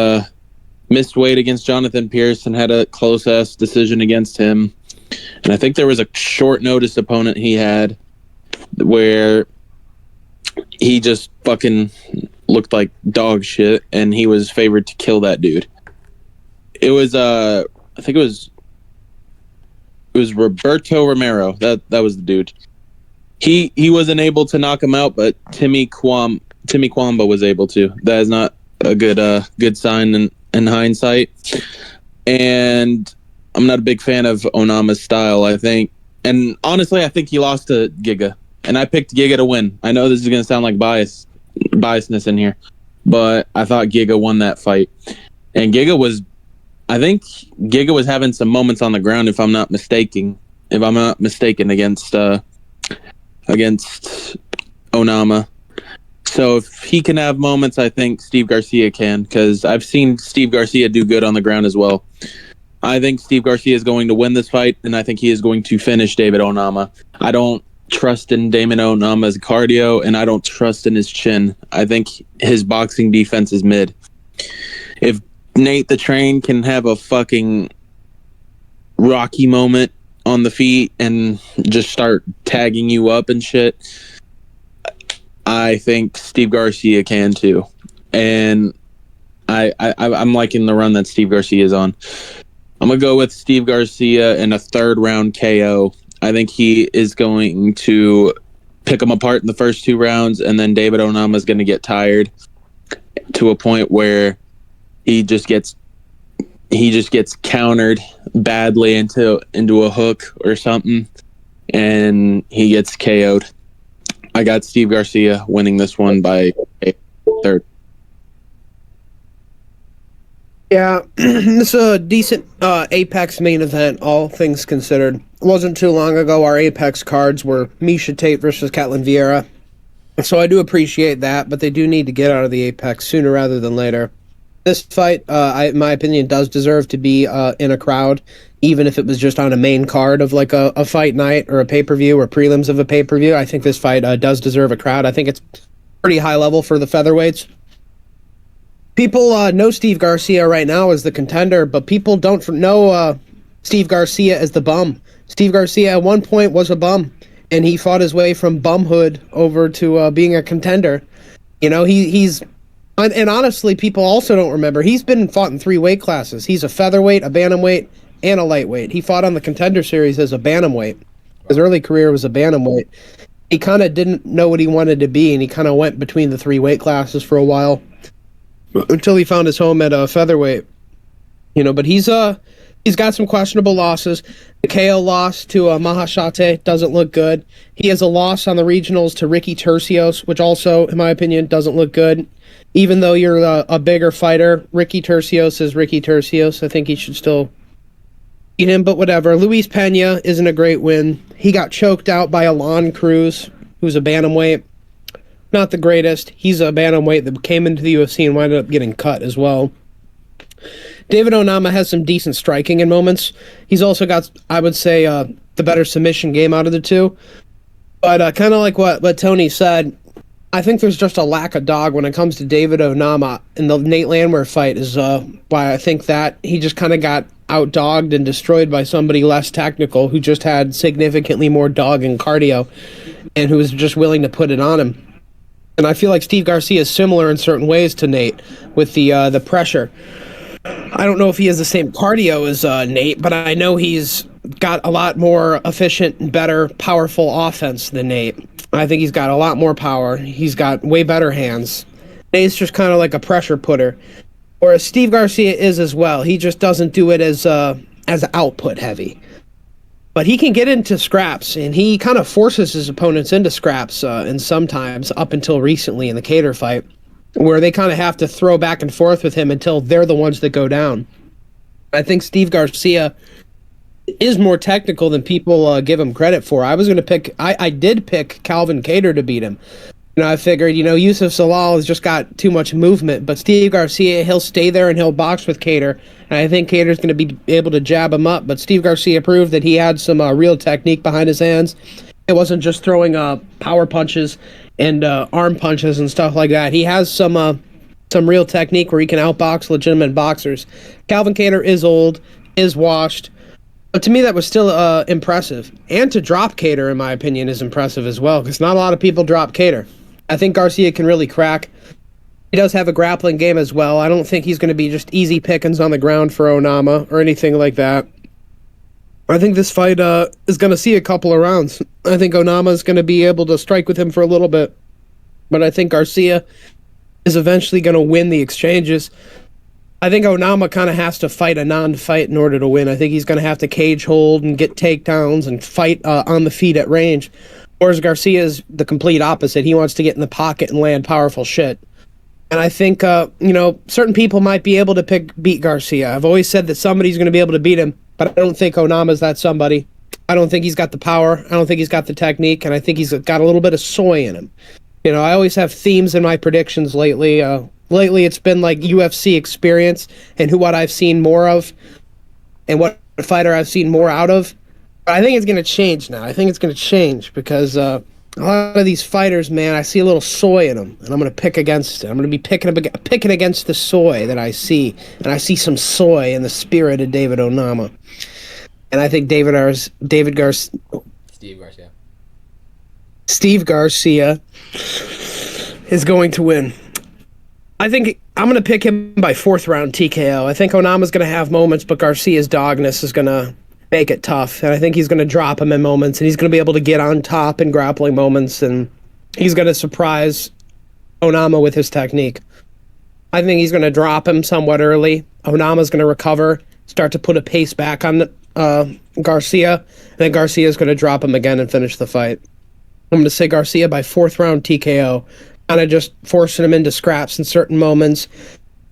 missed weight against Jonathan Pierce and had a close-ass decision against him. And I think there was a short-notice opponent he had where he just fucking looked like dog shit, and he was favored to kill that dude. It was I think it was Roberto Romero. That was the dude. He wasn't able to knock him out, but Timmy Kwamba was able to. That is not a good sign in hindsight. And I'm not a big fan of Onama's style, I think. And honestly, I think he lost to Giga. And I picked Giga to win. I know this is going to sound like biasness in here, but I thought Giga won that fight. And I think Giga was having some moments on the ground, if I'm not mistaken, against Onama. So if he can have moments, I think Steve Garcia can, because I've seen Steve Garcia do good on the ground as well. I think Steve Garcia is going to win this fight, and I think he is going to finish David Onama. I don't trust in Damon Onama's cardio, and I don't trust in his chin. I think his boxing defense is mid. If Nate the Train can have a fucking Rocky moment on the feet and just start tagging you up and shit, I think Steve Garcia can too, and I'm liking the run that Steve Garcia is on. I'm gonna go with Steve Garcia in a third round KO. I think he is going to pick him apart in the first 2 rounds, and then David Onama is going to get tired to a point where he just gets countered badly into a hook or something, and he gets KO'd. I got Steve Garcia winning this one by a third. Yeah, this is a decent Apex main event, all things considered. It wasn't too long ago our Apex cards were Misha Tate versus Caitlin Vieira. So I do appreciate that, but they do need to get out of the Apex sooner rather than later. This fight, in my opinion, does deserve to be in a crowd, even if it was just on a main card of like a fight night or a pay-per-view or prelims of a pay-per-view. I think this fight does deserve a crowd. I think it's pretty high level for the featherweights. People know Steve Garcia right now as the contender, but people don't know Steve Garcia as the bum. Steve Garcia at one point was a bum, and he fought his way from bumhood over to being a contender. You know, he's... And honestly, people also don't remember, he's been fought in 3 weight classes. He's a featherweight, a bantamweight, and a lightweight. He fought on the Contender Series as a bantamweight. His early career was a bantamweight. He kind of didn't know what he wanted to be, and he kind of went between the 3 weight classes for a while until he found his home at featherweight. You know, but he's got some questionable losses. The KO loss to Mahashate doesn't look good. He has a loss on the regionals to Ricky Tercios, which also, in my opinion, doesn't look good. Even though you're a bigger fighter, Ricky Tercios is Ricky Tercios. I think he should still beat him, but whatever. Luis Pena isn't a great win. He got choked out by Alon Cruz, who's a bantamweight. Not the greatest. He's a bantamweight that came into the UFC and wound up getting cut as well. David Onama has some decent striking in moments. He's also got, I would say, the better submission game out of the two. But kind of like what Tony said, I think there's just a lack of dog when it comes to David Onama. And the Nate Landwehr fight is why I think that he just kind of got outdogged and destroyed by somebody less technical who just had significantly more dog and cardio and who was just willing to put it on him. And I feel like Steve Garcia is similar in certain ways to Nate with the pressure. I don't know if he has the same cardio as Nate, but I know he's got a lot more efficient and better, powerful offense than Nate. I think he's got a lot more power. He's got way better hands. Nate's just kind of like a pressure putter, whereas Steve Garcia is as well. He just doesn't do it as output heavy. But he can get into scraps, and he kind of forces his opponents into scraps, and sometimes up until recently in the Kattar fight, where they kind of have to throw back and forth with him until they're the ones that go down. I think Steve Garcia is more technical than people give him credit for. I did pick Calvin Kattar to beat him. You know, I figured, Yusuf Salal has just got too much movement, but Steve Garcia, he'll stay there and he'll box with Kattar. And I think Cater's going to be able to jab him up, but Steve Garcia proved that he had some real technique behind his hands. It wasn't just throwing power punches and arm punches and stuff like that. He has some real technique where he can outbox legitimate boxers. Calvin Kattar is old, is washed, but to me that was still impressive. And to drop Kattar, in my opinion, is impressive as well, because not a lot of people drop Kattar. I think Garcia can really crack. He does have a grappling game as well. I don't think he's going to be just easy pickings on the ground for Onama or anything like that. I think this fight is going to see a couple of rounds. I think Onama is going to be able to strike with him for a little bit. But I think Garcia is eventually going to win the exchanges. I think Onama kind of has to fight a non-fight in order to win. I think he's going to have to cage hold and get takedowns and fight on the feet at range. Whereas Garcia is the complete opposite. He wants to get in the pocket and land powerful shit. And I think, certain people might be able to beat Garcia. I've always said that somebody's going to be able to beat him, but I don't think Onama's that somebody. I don't think he's got the power. I don't think he's got the technique, and I think he's got a little bit of soy in him. I always have themes in my predictions lately. Lately, it's been like UFC experience and what I've seen more of and what fighter I've seen more out of. But I think it's going to change now. I think it's going to change because a lot of these fighters, man, I see a little soy in them, and I'm going to pick against it. I'm going to be picking against the soy that I see, and I see some soy in the spirit of David Onama. And I think Steve Garcia is going to win. I think I'm going to pick him by 4th round TKO. I think Onama's going to have moments, but Garcia's dogness is going to make it tough. And I think he's going to drop him in moments, and he's going to be able to get on top in grappling moments, and he's going to surprise Onama with his technique. I think he's going to drop him somewhat early. Onama's going to recover, start to put a pace back on Garcia, and then Garcia's going to drop him again and finish the fight. I'm going to say Garcia by 4th round TKO. Kind of just forcing him into scraps in certain moments.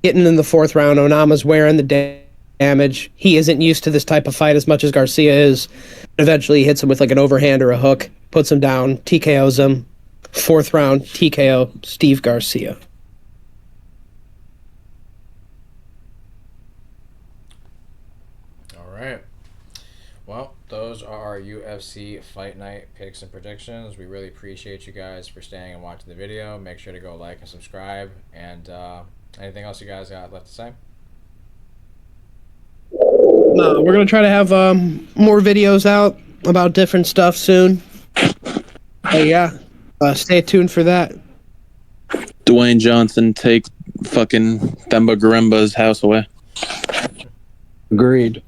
Getting in the 4th round, Onama's wearing the damage. He isn't used to this type of fight as much as Garcia is. Eventually, he hits him with like an overhand or a hook, puts him down, TKOs him. 4th round TKO, Steve Garcia. All right. Well, those are our UFC Fight Night picks and predictions. We really appreciate you guys for staying and watching the video. Make sure to go like and subscribe. And anything else you guys got left to say? No, we're going to try to have more videos out about different stuff soon. But yeah, stay tuned for that. Dwayne Johnson take fucking Themba Garimba's house away. Agreed.